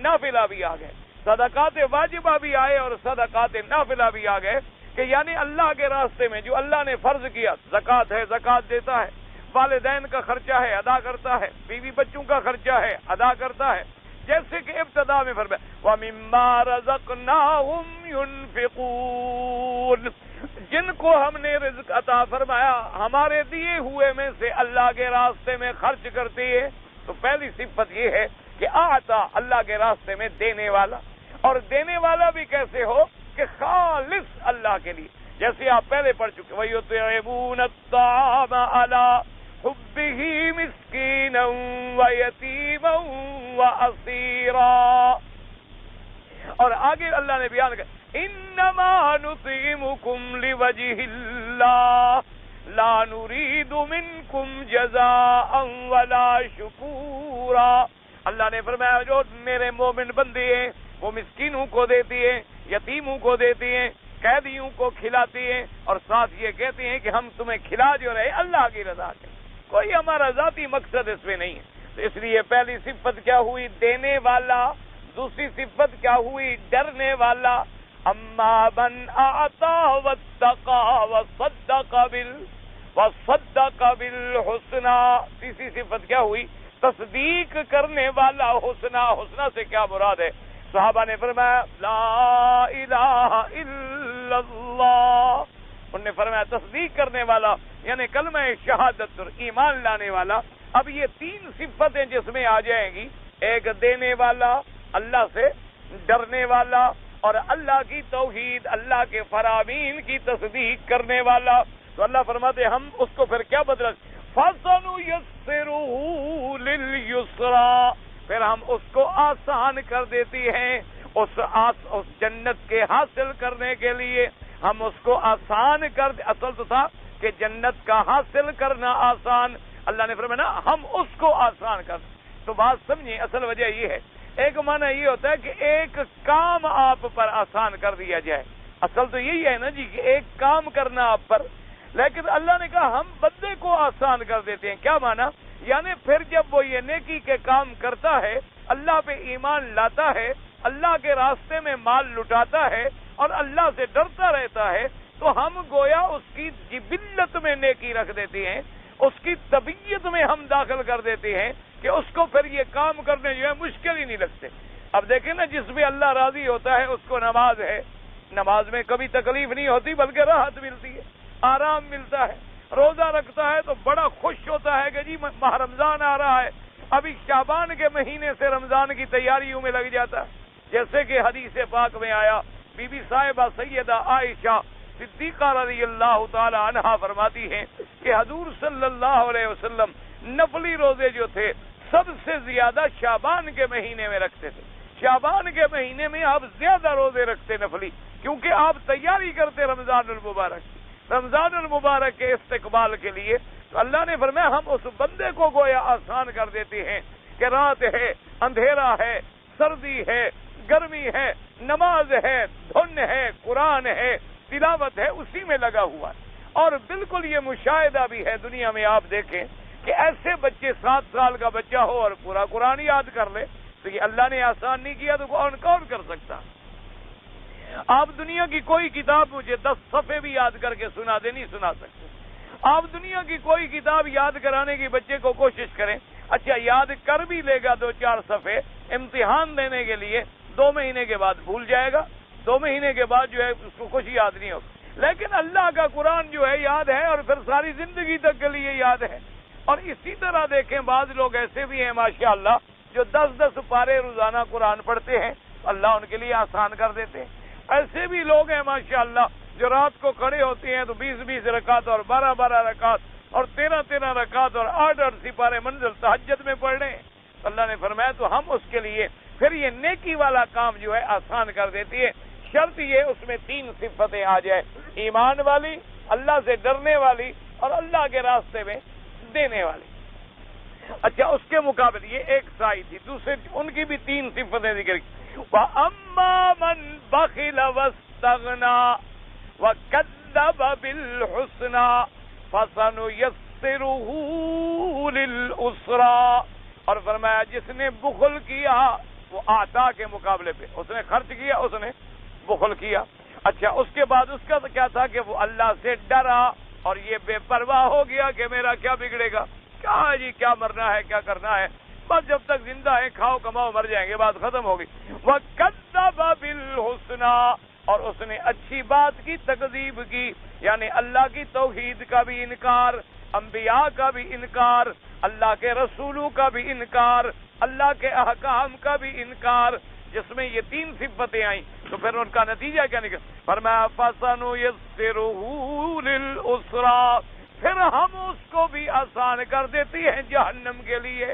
A: نافلہ بھی آ گئے. صدقات واجبہ بھی آئے اور صدقات نافلہ بھی آ گئے. کہ یعنی اللہ کے راستے میں جو اللہ نے فرض کیا، زکوٰۃ ہے زکوٰۃ دیتا ہے، والدین کا خرچہ ہے ادا کرتا ہے، بیوی بچوں کا خرچہ ہے ادا کرتا ہے. جیسے کہ ابتدا میں فرمایا وَمِمَّا رَزَقْنَاهُمْ يُنْفِقُونَ، جن کو ہم نے رزق عطا فرمایا ہمارے دیے ہوئے میں سے اللہ کے راستے میں خرچ کرتے ہیں. تو پہلی صفت یہ ہے کہ آتا، اللہ کے راستے میں دینے والا. اور دینے والا بھی کیسے ہو؟ کہ خالص اللہ کے لیے. جیسے آپ پہلے پڑھ چکے وَيُطْعِمُونَ الطَّعَامَ عَلَىٰ حُبِّهِ مِسْكِينًا وَيَتِيمًا وَأَسِيرًا. اور آگے اللہ نے بیان کیا إِنَّمَا نُطْعِمُكُمْ لِوَجْهِ اللَّهِ لَا نُرِيدُ مِنْكُمْ جَزَاءً وَلَا شُكُورًا. اللہ نے فرمایا جو میرے مومن بندے ہیں وہ مسکینوں کو دیتی ہیں، یتیموں کو دیتی ہیں، قیدیوں کو کھلاتی ہیں، اور ساتھ یہ کہتے ہیں کہ ہم تمہیں کھلا جو رہے اللہ کی رضا کے، کوئی ہمارا ذاتی مقصد اس میں نہیں ہے. تو اس لیے پہلی صفت کیا ہوئی؟ دینے والا. دوسری صفت کیا ہوئی؟ ڈرنے والا. اما من اعطى واتقى وصدق بالحسنى. تیسری صفت کیا ہوئی؟ تصدیق کرنے والا. حسنہ سے کیا مراد ہے؟ صحابہ نے فرمایا لا الہ الا اللہ. انہوں نے فرمایا تصدیق کرنے والا یعنی کلمہ شہادت اور ایمان لانے والا. اب یہ تین صفتیں جس میں آ جائیں گی، ایک دینے والا، اللہ سے ڈرنے والا، اور اللہ کی توحید، اللہ کے فرامین کی تصدیق کرنے والا. تو اللہ فرماتے ہیں ہم اس کو پھر کیا بدلا، فَسَنُيَسِّرُهُ لِلْيُسْرَىٰ، پھر ہم اس کو آسان کر دیتی ہیں اس جنت کے حاصل کرنے کے لیے، ہم اس کو آسان کر اصل تو تھا کہ جنت کا حاصل کرنا آسان، اللہ نے فرمایا نا ہم اس کو آسان کر، تو بات سمجھیں اصل وجہ یہ ہے، ایک معنی یہ ہوتا ہے کہ ایک کام آپ پر آسان کر دیا جائے، اصل تو یہی ہے نا جی کہ ایک کام کرنا آپ پر، لیکن اللہ نے کہا ہم بندے کو آسان کر دیتے ہیں، کیا معنی؟ یعنی پھر جب وہ یہ نیکی کے کام کرتا ہے، اللہ پہ ایمان لاتا ہے، اللہ کے راستے میں مال لٹاتا ہے اور اللہ سے ڈرتا رہتا ہے، تو ہم گویا اس کی جبلت میں نیکی رکھ دیتے ہیں، اس کی طبیعت میں ہم داخل کر دیتے ہیں کہ اس کو پھر یہ کام کرنے جو ہے مشکل ہی نہیں لگتے۔ اب دیکھیں نا جس بھی اللہ راضی ہوتا ہے اس کو نماز ہے، نماز میں کبھی تکلیف نہیں ہوتی بلکہ راحت ملتی ہے، آرام ملتا ہے، روزہ رکھتا ہے تو بڑا خوش ہوتا ہے کہ جی ماہ رمضان آ رہا ہے، ابھی شعبان کے مہینے سے رمضان کی تیاریوں میں لگ جاتا ہے، جیسے کہ حدیث پاک میں آیا، بی بی صاحبہ سیدہ عائشہ صدیقہ رضی اللہ تعالی عنہا فرماتی ہیں کہ حضور صلی اللہ علیہ وسلم نفلی روزے جو تھے سب سے زیادہ شعبان کے مہینے میں رکھتے تھے، شعبان کے مہینے میں آپ زیادہ روزے رکھتے نفلی، کیونکہ آپ تیاری کرتے رمضان المبارک کے استقبال کے لیے، تو اللہ نے فرمایا ہم اس بندے کو گویا آسان کر دیتے ہیں کہ رات ہے، اندھیرا ہے، سردی ہے، گرمی ہے، نماز ہے، دھن ہے، قرآن ہے، تلاوت ہے، اسی میں لگا ہوا ہے۔ اور بالکل یہ مشاہدہ بھی ہے دنیا میں، آپ دیکھیں کہ ایسے بچے 7 سال کا بچہ ہو اور پورا قرآن یاد کر لے، تو یہ اللہ نے آسان نہیں کیا تو کون کر سکتا؟ آپ دنیا کی کوئی کتاب مجھے 10 صفحے بھی یاد کر کے سنا دے، نہیں سنا سکتے۔ آپ دنیا کی کوئی کتاب یاد کرانے کی بچے کو کوشش کریں، اچھا یاد کر بھی لے گا 2-4 صفحے، امتحان دینے کے لیے 2 مہینے کے بعد بھول جائے گا، 2 مہینے کے بعد جو ہے اس کو کچھ یاد نہیں ہوگا۔ لیکن اللہ کا قرآن جو ہے یاد ہے اور پھر ساری زندگی تک کے لیے یاد ہے۔ اور اسی طرح دیکھیں بعض لوگ ایسے بھی ہیں ماشاءاللہ جو 10-10 پارے روزانہ قرآن پڑھتے ہیں، اللہ ان کے لیے آسان کر دیتے ہیں۔ ایسے بھی لوگ ہیں ماشاءاللہ جو رات کو کھڑے ہوتے ہیں تو 20-20 رکعت اور 12-12 رکعت اور 13-13 رکعت اور 8-8 سپارے منزل تہجد میں پڑھ رہے ہیں۔ اللہ نے فرمایا تو ہم اس کے لیے پھر یہ نیکی والا کام جو ہے آسان کر دیتی ہے، شرط یہ اس میں 3 صفتیں آ جائے، ایمان والی، اللہ سے ڈرنے والی اور اللہ کے راستے میں دینے والی۔ اچھا اس کے مقابلے یہ ایک سائی تھی، دوسرے ان کی بھی 3 صفتیں ذکر کی، وَأَمَّا مَنْ بَخِلَ وَاسْتَغْنَى وَكَذَّبَ بِالْحُسْنَى فَسَنُيَسِّرُهُ لِلْعُسْرَىٰ، اور فرمایا جس نے بخل کیا، وہ عطا کے مقابلے پہ اس نے خرچ کیا، اس نے بخل کیا، اچھا اس کے بعد اس کا کیا تھا کہ وہ اللہ سے ڈرا اور یہ بے پرواہ ہو گیا کہ میرا کیا بگڑے گا، کیا ہے جی کیا مرنا ہے کیا کرنا ہے، بس جب تک زندہ ہے کھاؤ کماؤ مر جائیں گے، بات ختم ہوگی۔ وَكَذَّبَ بِالْحُسْنَىٰ، اور اس نے اچھی بات کی تکذیب کی، یعنی اللہ کی توحید کا بھی انکار، انبیاء کا بھی انکار، اللہ کے رسولوں کا بھی انکار، اللہ کے احکام کا بھی انکار، جس میں یہ 3 صفتیں آئیں تو پھر ان کا نتیجہ کیا نکلا؟ فرمایا فَسَنُيَسِّرُهُ لِلْعُسْرَىٰ، پھر ہم اس کو بھی آسان کر دیتی ہیں جہنم کے لیے،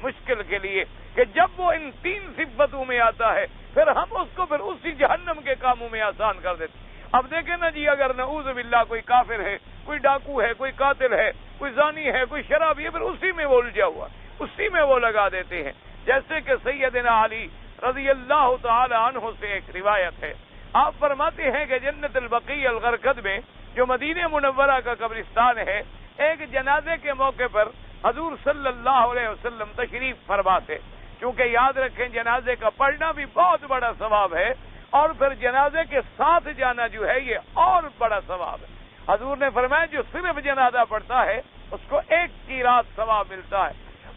A: مشکل کے لیے، کہ جب وہ ان 3 صفتوں میں آتا ہے پھر ہم اس کو پھر اسی جہنم کے کاموں میں آسان کر دیتے۔ اب دیکھیں نا جی اگر نعوذ باللہ کوئی کافر ہے، کوئی ڈاکو ہے، کوئی قاتل ہے، کوئی زانی ہے، کوئی شرابی ہے، پھر اسی میں وہ الجھا ہوا، اسی میں وہ لگا دیتے ہیں، جیسے کہ سیدنا علی رضی اللہ تعالی عنہ سے ایک روایت ہے، آپ فرماتے ہیں کہ جنت البقیع الغرقد میں جو مدینہ منورہ کا قبرستان ہے، ایک جنازے کے موقع پر حضور صلی اللہ علیہ وسلم تشریف فرما تھے، کیونکہ یاد رکھیں جنازے کا پڑھنا بھی بہت بڑا ثواب ہے اور پھر جنازے کے ساتھ جانا جو ہے یہ اور بڑا ثواب ہے۔ حضور نے فرمایا جو صرف جنازہ پڑھتا ہے اس کو 1 کی رات ثواب ملتا ہے،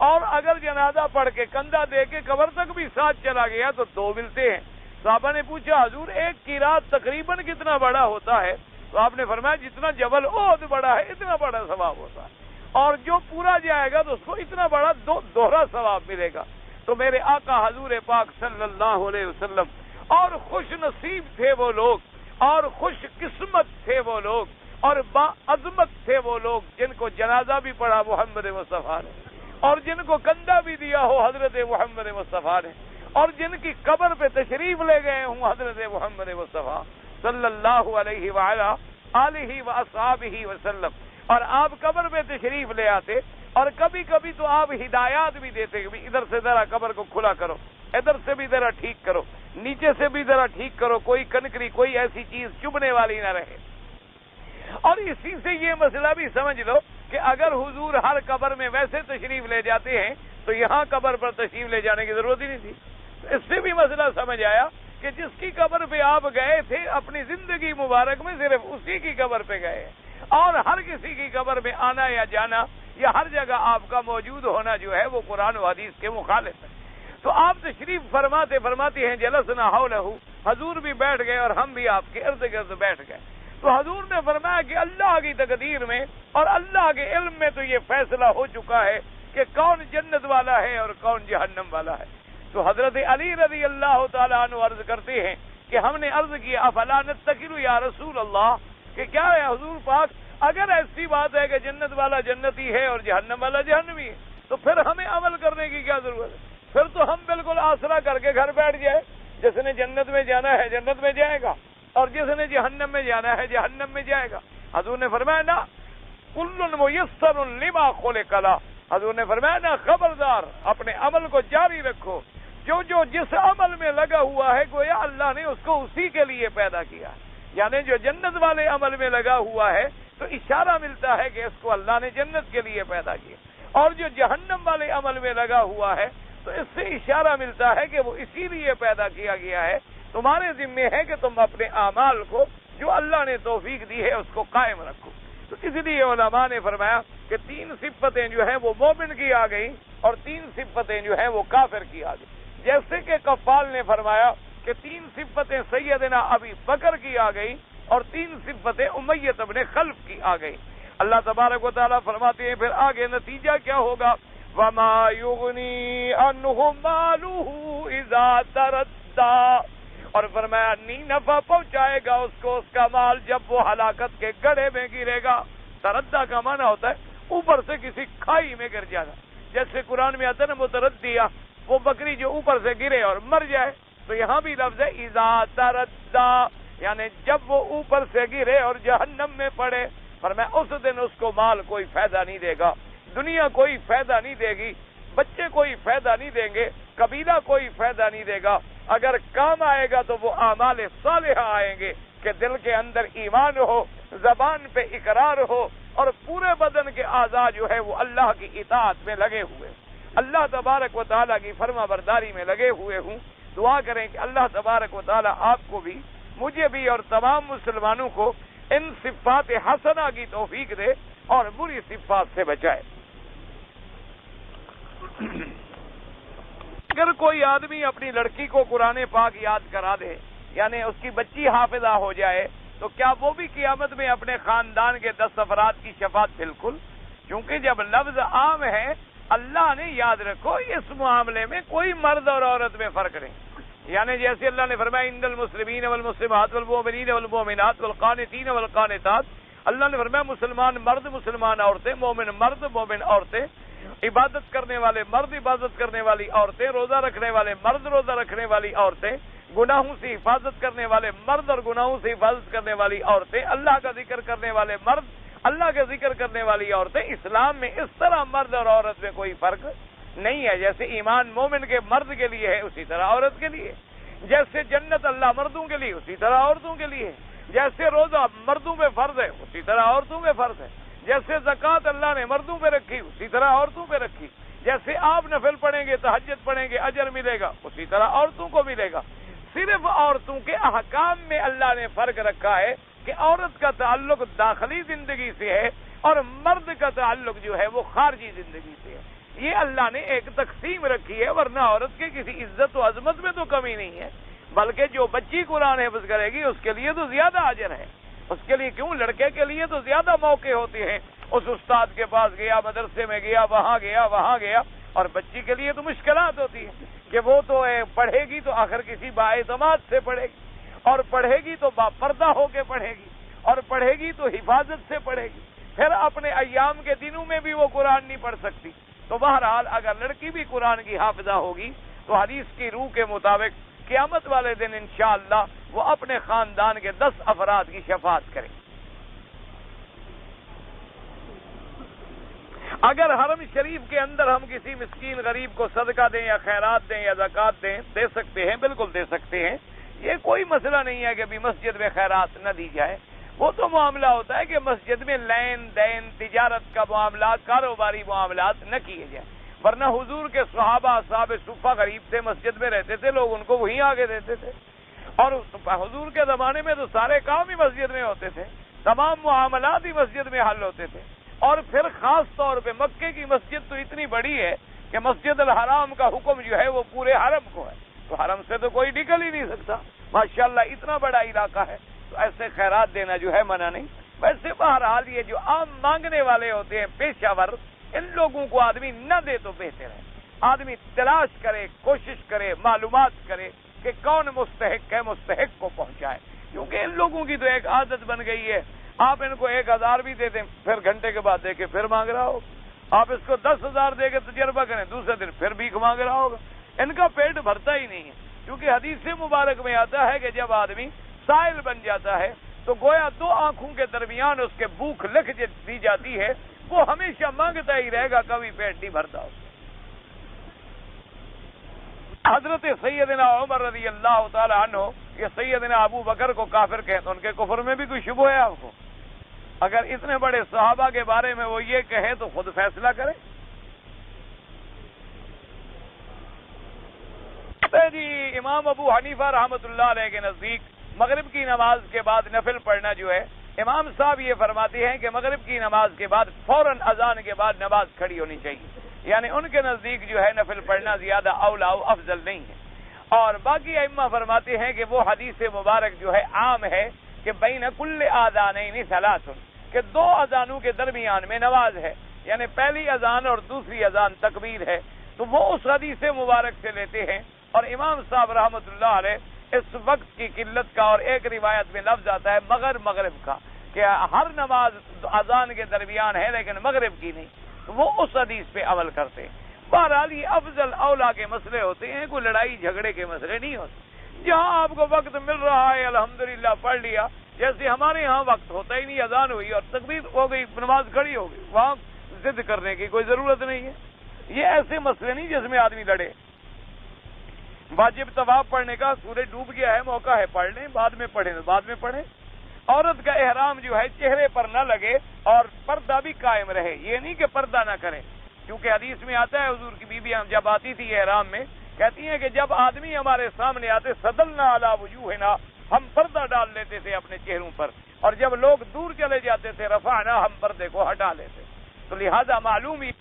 A: اور اگر جنازہ پڑھ کے کندھا دے کے قبر تک بھی ساتھ چلا گیا تو 2 ملتے ہیں۔ صحابہ نے پوچھا حضور 1 کی رات تقریباً کتنا بڑا ہوتا ہے؟ تو آپ نے فرمایا جتنا جبل احد بڑا ہے اتنا بڑا ثواب ہوتا ہے، اور جو پورا جائے گا تو اس کو اتنا بڑا دوہرا ثواب ملے گا۔ تو میرے آقا حضور پاک صلی اللہ علیہ وسلم اور خوش نصیب تھے وہ لوگ اور خوش قسمت تھے وہ لوگ اور باعظمت تھے وہ لوگ جن کو جنازہ بھی پڑھا محمد مصطفیٰ نے، اور جن کو کندھا بھی دیا ہو حضرت محمد مصطفیٰ نے، اور جن کی قبر پہ تشریف لے گئے ہوں حضرت محمد مصطفیٰ صلی اللہ علیہ وآلہ آلہ واصحابہ وسلم، اور آپ قبر پہ تشریف لے آتے، اور کبھی کبھی تو آپ ہدایات بھی دیتے کہ ادھر سے ذرا قبر کو کھلا کرو، ادھر سے بھی ذرا ٹھیک کرو، نیچے سے بھی ذرا ٹھیک کرو، کوئی کنکری کوئی ایسی چیز چبھنے والی نہ رہے۔ اور اسی سے یہ مسئلہ بھی سمجھ لو کہ اگر حضور ہر قبر میں ویسے تشریف لے جاتے ہیں تو یہاں قبر پر تشریف لے جانے کی ضرورت ہی نہیں تھی۔ اس سے بھی مسئلہ سمجھ آیا کہ جس کی قبر پہ آپ گئے تھے اپنی زندگی مبارک میں صرف اسی کی قبر پہ گئے، اور ہر کسی کی قبر میں آنا یا جانا یا ہر جگہ آپ کا موجود ہونا جو ہے وہ قرآن و حدیث کے مخالف ہے۔ تو آپ تشریف فرماتے ہیں جلسنا حولہ، حضور بھی بیٹھ گئے اور ہم بھی آپ کے ارد گرد بیٹھ گئے۔ تو حضور نے فرمایا کہ اللہ کی تقدیر میں اور اللہ کے علم میں تو یہ فیصلہ ہو چکا ہے کہ کون جنت والا ہے اور کون جہنم والا ہے۔ تو حضرت علی رضی اللہ تعالیٰ عنہ عرض کرتے ہیں کہ ہم نے عرض کیا افلا نتکل یا رسول اللہ، کہ کیا ہے حضور پاک، اگر ایسی بات ہے کہ جنت والا جنتی ہے اور جہنم والا جہنمی ہے تو پھر ہمیں عمل کرنے کی کیا ضرورت ہے؟ پھر تو ہم بالکل آسرا کر کے گھر بیٹھ جائے، جس نے جنت میں جانا ہے جنت میں جائے گا اور جس نے جہنم میں جانا ہے جہنم میں جائے گا۔ حضور نے فرمایا نا کل میسر لما خلق له، حضور نے فرمایا نا خبردار اپنے عمل کو جاری رکھو، جو جس عمل میں لگا ہوا ہے گویا اللہ نے اس کو اسی کے لیے پیدا کیا، یعنی جو جنت والے عمل میں لگا ہوا ہے تو اشارہ ملتا ہے کہ اس کو اللہ نے جنت کے لیے پیدا کیا، اور جو جہنم والے عمل میں لگا ہوا ہے تو اس سے اشارہ ملتا ہے کہ وہ اسی لیے پیدا کیا گیا ہے۔ تمہارے ذمہ ہے کہ تم اپنے اعمال کو جو اللہ نے توفیق دی ہے اس کو قائم رکھو۔ تو اس لیے علماء نے فرمایا کہ 3 صفتیں جو ہیں وہ مومن کی آ گئی اور 3 صفتیں جو ہیں وہ کافر کی آ گئی۔ جیسے کہ قفال نے فرمایا کہ 3 صفتیں سیدنا ابی بکر کی آ گئی اور 3 صفتیں امیہ ابن خلف کی آ گئی۔ اللہ تبارک و تعالیٰ فرماتے ہیں پھر آگے نتیجہ کیا ہوگا، وَمَا يُغْنِي عَنْهُ مَالُهُ إِذَا تَرَدَّى، اور فرمایا نہیں نفع پہنچائے گا اس کو اس کا مال جب وہ ہلاکت کے گڑھے میں گرے گا۔ تردہ کا معنی ہوتا ہے اوپر سے کسی کھائی میں گر جانا، جیسے قرآن میں آتا ہے نا متردیہ، وہ بکری جو اوپر سے گرے اور مر جائے، تو یہاں بھی لفظ ہے اذا تردہ، یعنی جب وہ اوپر سے گرے اور جہنم میں پڑے۔ فرمایا اس دن اس کو مال کوئی فائدہ نہیں دے گا، دنیا کوئی فائدہ نہیں دے گی، بچے کوئی فائدہ نہیں دیں گے، قبیلہ کوئی فائدہ نہیں دے گا۔ اگر کام آئے گا تو وہ اعمال صالحہ آئیں گے کہ دل کے اندر ایمان ہو، زبان پہ اقرار ہو، اور پورے بدن کے اعضاء جو ہے وہ اللہ کی اطاعت میں لگے ہوئے، اللہ تبارک و تعالیٰ کی فرما برداری میں لگے ہوئے ہوں۔ دعا کریں کہ اللہ تبارک و تعالیٰ آپ کو بھی، مجھے بھی اور تمام مسلمانوں کو ان صفات حسنہ کی توفیق دے اور بری صفات سے بچائے۔ اگر کوئی آدمی اپنی لڑکی کو قرآن پاک یاد کرا دے، یعنی اس کی بچی حافظہ ہو جائے، تو کیا وہ بھی قیامت میں اپنے خاندان کے 10 افراد کی شفاعت؟ بالکل، کیونکہ جب لفظ عام ہے، اللہ نے یاد رکھو اس معاملے میں کوئی مرد اور عورت میں فرق نہیں، یعنی جیسے اللہ نے فرمایا ان المسلمین والمسلمات والمؤمنین والمؤمنات والقانتین والقانتات، اللہ نے فرمایا مسلمان مرد مسلمان عورتیں، مومن مرد مومن عورتیں، عبادت کرنے والے مرد عبادت کرنے والی عورتیں، روزہ رکھنے والے مرد روزہ رکھنے والی عورتیں، گناہوں سے حفاظت کرنے والے مرد اور گناہوں سے حفاظت کرنے والی عورتیں، اللہ کا ذکر کرنے والے مرد، اللہ کا ذکر کرنے والی عورتیں۔ اسلام میں اس طرح مرد اور عورت میں کوئی فرق نہیں ہے، جیسے ایمان مومن کے مرد کے لیے ہے اسی طرح عورت کے لیے، جیسے جنت اللہ مردوں کے لیے اسی طرح عورتوں کے لیے، جیسے روزہ مردوں پہ فرض ہے اسی طرح عورتوں پہ فرض ہے، جیسے زکوٰۃ اللہ نے مردوں پہ رکھی اسی طرح عورتوں پہ رکھی، جیسے آپ نفل پڑھیں گے تہجد پڑھیں گے اجر ملے گا اسی طرح عورتوں کو ملے گا۔ صرف عورتوں کے احکام میں اللہ نے فرق رکھا ہے کہ عورت کا تعلق داخلی زندگی سے ہے اور مرد کا تعلق جو ہے وہ خارجی زندگی سے ہے۔ یہ اللہ نے ایک تقسیم رکھی ہے، ورنہ عورت کے کسی عزت و عظمت میں تو کمی نہیں ہے، بلکہ جو بچی قرآن حفظ کرے گی اس کے لیے تو زیادہ اجر ہے، اس کے لیے کیوں، لڑکے کے لیے تو زیادہ موقع ہوتے ہیں، اس استاد کے پاس گیا، مدرسے میں گیا، وہاں گیا، اور بچی کے لیے تو مشکلات ہوتی ہیں کہ وہ تو پڑھے گی تو آخر کسی بااعتماد سے پڑھے گی، اور پڑھے گی تو باپردہ ہو کے پڑھے گی، اور پڑھے گی تو حفاظت سے پڑھے گی، پھر اپنے ایام کے دنوں میں بھی وہ قرآن نہیں پڑھ سکتی۔ تو بہرحال اگر لڑکی بھی قرآن کی حافظہ ہوگی تو حدیث کی روح کے مطابق قیامت والے دن انشاءاللہ وہ اپنے خاندان کے 10 افراد کی شفاعت کرے۔ اگر حرم شریف کے اندر ہم کسی مسکین غریب کو صدقہ دیں یا خیرات دیں یا زکوٰۃ دیں، دے سکتے ہیں، بالکل دے سکتے ہیں، یہ کوئی مسئلہ نہیں ہے کہ ابھی مسجد میں خیرات نہ دی جائے۔ وہ تو معاملہ ہوتا ہے کہ مسجد میں لین دین، تجارت کا معاملات، کاروباری معاملات نہ کیے جائیں، ورنہ حضور کے صحابہ اصحاب صفہ غریب تھے، مسجد میں رہتے تھے، لوگ ان کو وہیں آگے دیتے تھے، اور حضور کے زمانے میں تو سارے کام ہی مسجد میں ہوتے تھے، تمام معاملات ہی مسجد میں حل ہوتے تھے۔ اور پھر خاص طور پہ مکے کی مسجد تو اتنی بڑی ہے کہ مسجد الحرام کا حکم جو ہے وہ پورے حرم کو ہے، تو حرم سے تو کوئی نکل ہی نہیں سکتا، ماشاءاللہ اتنا بڑا علاقہ ہے، تو ایسے خیرات دینا جو ہے منع نہیں۔ ویسے بہرحال یہ جو عام مانگنے والے ہوتے ہیں پیشہ ور، ان لوگوں کو آدمی نہ دے تو بہتر ہے، آدمی تلاش کرے، کوشش کرے، معلومات کرے کہ کون مستحق ہے، مستحق کو پہنچائے، کیونکہ ان لوگوں کی تو ایک عادت بن گئی ہے، آپ ان کو 1000 بھی دے دیں، پھر گھنٹے کے بعد دے کے پھر مانگ رہا ہو، آپ اس کو 10,000 دے کے تجربہ کریں، دوسرے دن پھر بھیک مانگ رہا ہوگا، ان کا پیٹ بھرتا ہی نہیں ہے، کیونکہ حدیث مبارک میں آتا ہے کہ جب آدمی سائل بن جاتا ہے تو گویا 2 آنکھوں کے درمیان اس کے بھوک لکھ دی جاتی ہے، وہ ہمیشہ مانگتا ہی رہے گا، کبھی پیٹ نہیں بھرتا اس کا۔ حضرت سیدنا عمر رضی اللہ تعالی عنہ یہ سیدنا ابو بکر کو کافر کہتے ہیں، ان کے کفر میں بھی کوئی شبہ ہے آپ کو؟ اگر اتنے بڑے صحابہ کے بارے میں وہ یہ کہیں تو خود فیصلہ کریں۔ جی امام ابو حنیفہ رحمۃ اللہ علیہ کے نزدیک مغرب کی نماز کے بعد نفل پڑھنا جو ہے، امام صاحب یہ فرماتے ہیں کہ مغرب کی نماز کے بعد فوراً اذان کے بعد نماز کھڑی ہونی چاہیے، یعنی ان کے نزدیک جو ہے نفل پڑھنا زیادہ اولا و افضل نہیں ہے۔ اور باقی ائمہ فرماتے ہیں کہ وہ حدیث مبارک جو ہے عام ہے کہ بین کل آذانین ثلاث، کہ 2 اذانوں کے درمیان میں نماز ہے، یعنی پہلی اذان اور دوسری اذان تکبیر ہے، تو وہ اس حدیث مبارک سے لیتے ہیں۔ اور امام صاحب رحمۃ اللہ علیہ اس وقت کی قلت کا، اور ایک روایت میں لفظ آتا ہے مغرب کا، کہ ہر نماز اذان کے درمیان ہے لیکن مغرب کی نہیں، تو وہ اس حدیث پہ عمل کرتے ہیں۔ بہرحال یہ افضل اولا کے مسئلے ہوتے ہیں، کوئی لڑائی جھگڑے کے مسئلے نہیں ہوتے۔ جہاں آپ کو وقت مل رہا ہے الحمدللہ پڑھ لیا، جیسے ہمارے ہاں وقت ہوتا ہی نہیں، اذان ہوئی اور تکبیر ہو گئی، نماز کھڑی ہو گئی، وہاں ضد کرنے کی کوئی ضرورت نہیں ہے۔ یہ ایسے مسئلے نہیں جس میں آدمی لڑے۔ واجب طواف پڑھنے کا، سورج ڈوب گیا ہے، موقع ہے پڑھ لیں، بعد میں پڑھیں تو بعد میں پڑھیں۔ عورت کا احرام جو ہے چہرے پر نہ لگے اور پردہ بھی قائم رہے، یہ نہیں کہ پردہ نہ کرے، کیونکہ حدیث میں آتا ہے حضور کی بیویاں جب آتی تھی احرام میں کہتی ہیں کہ جب آدمی ہمارے سامنے آتے سدلنا علی وجوہنا، ہم پردہ ڈال لیتے تھے اپنے چہروں پر، اور جب لوگ دور چلے جاتے تھے رفعنا، ہم پردے کو ہٹا لیتے۔ تو لہذا معلوم ہی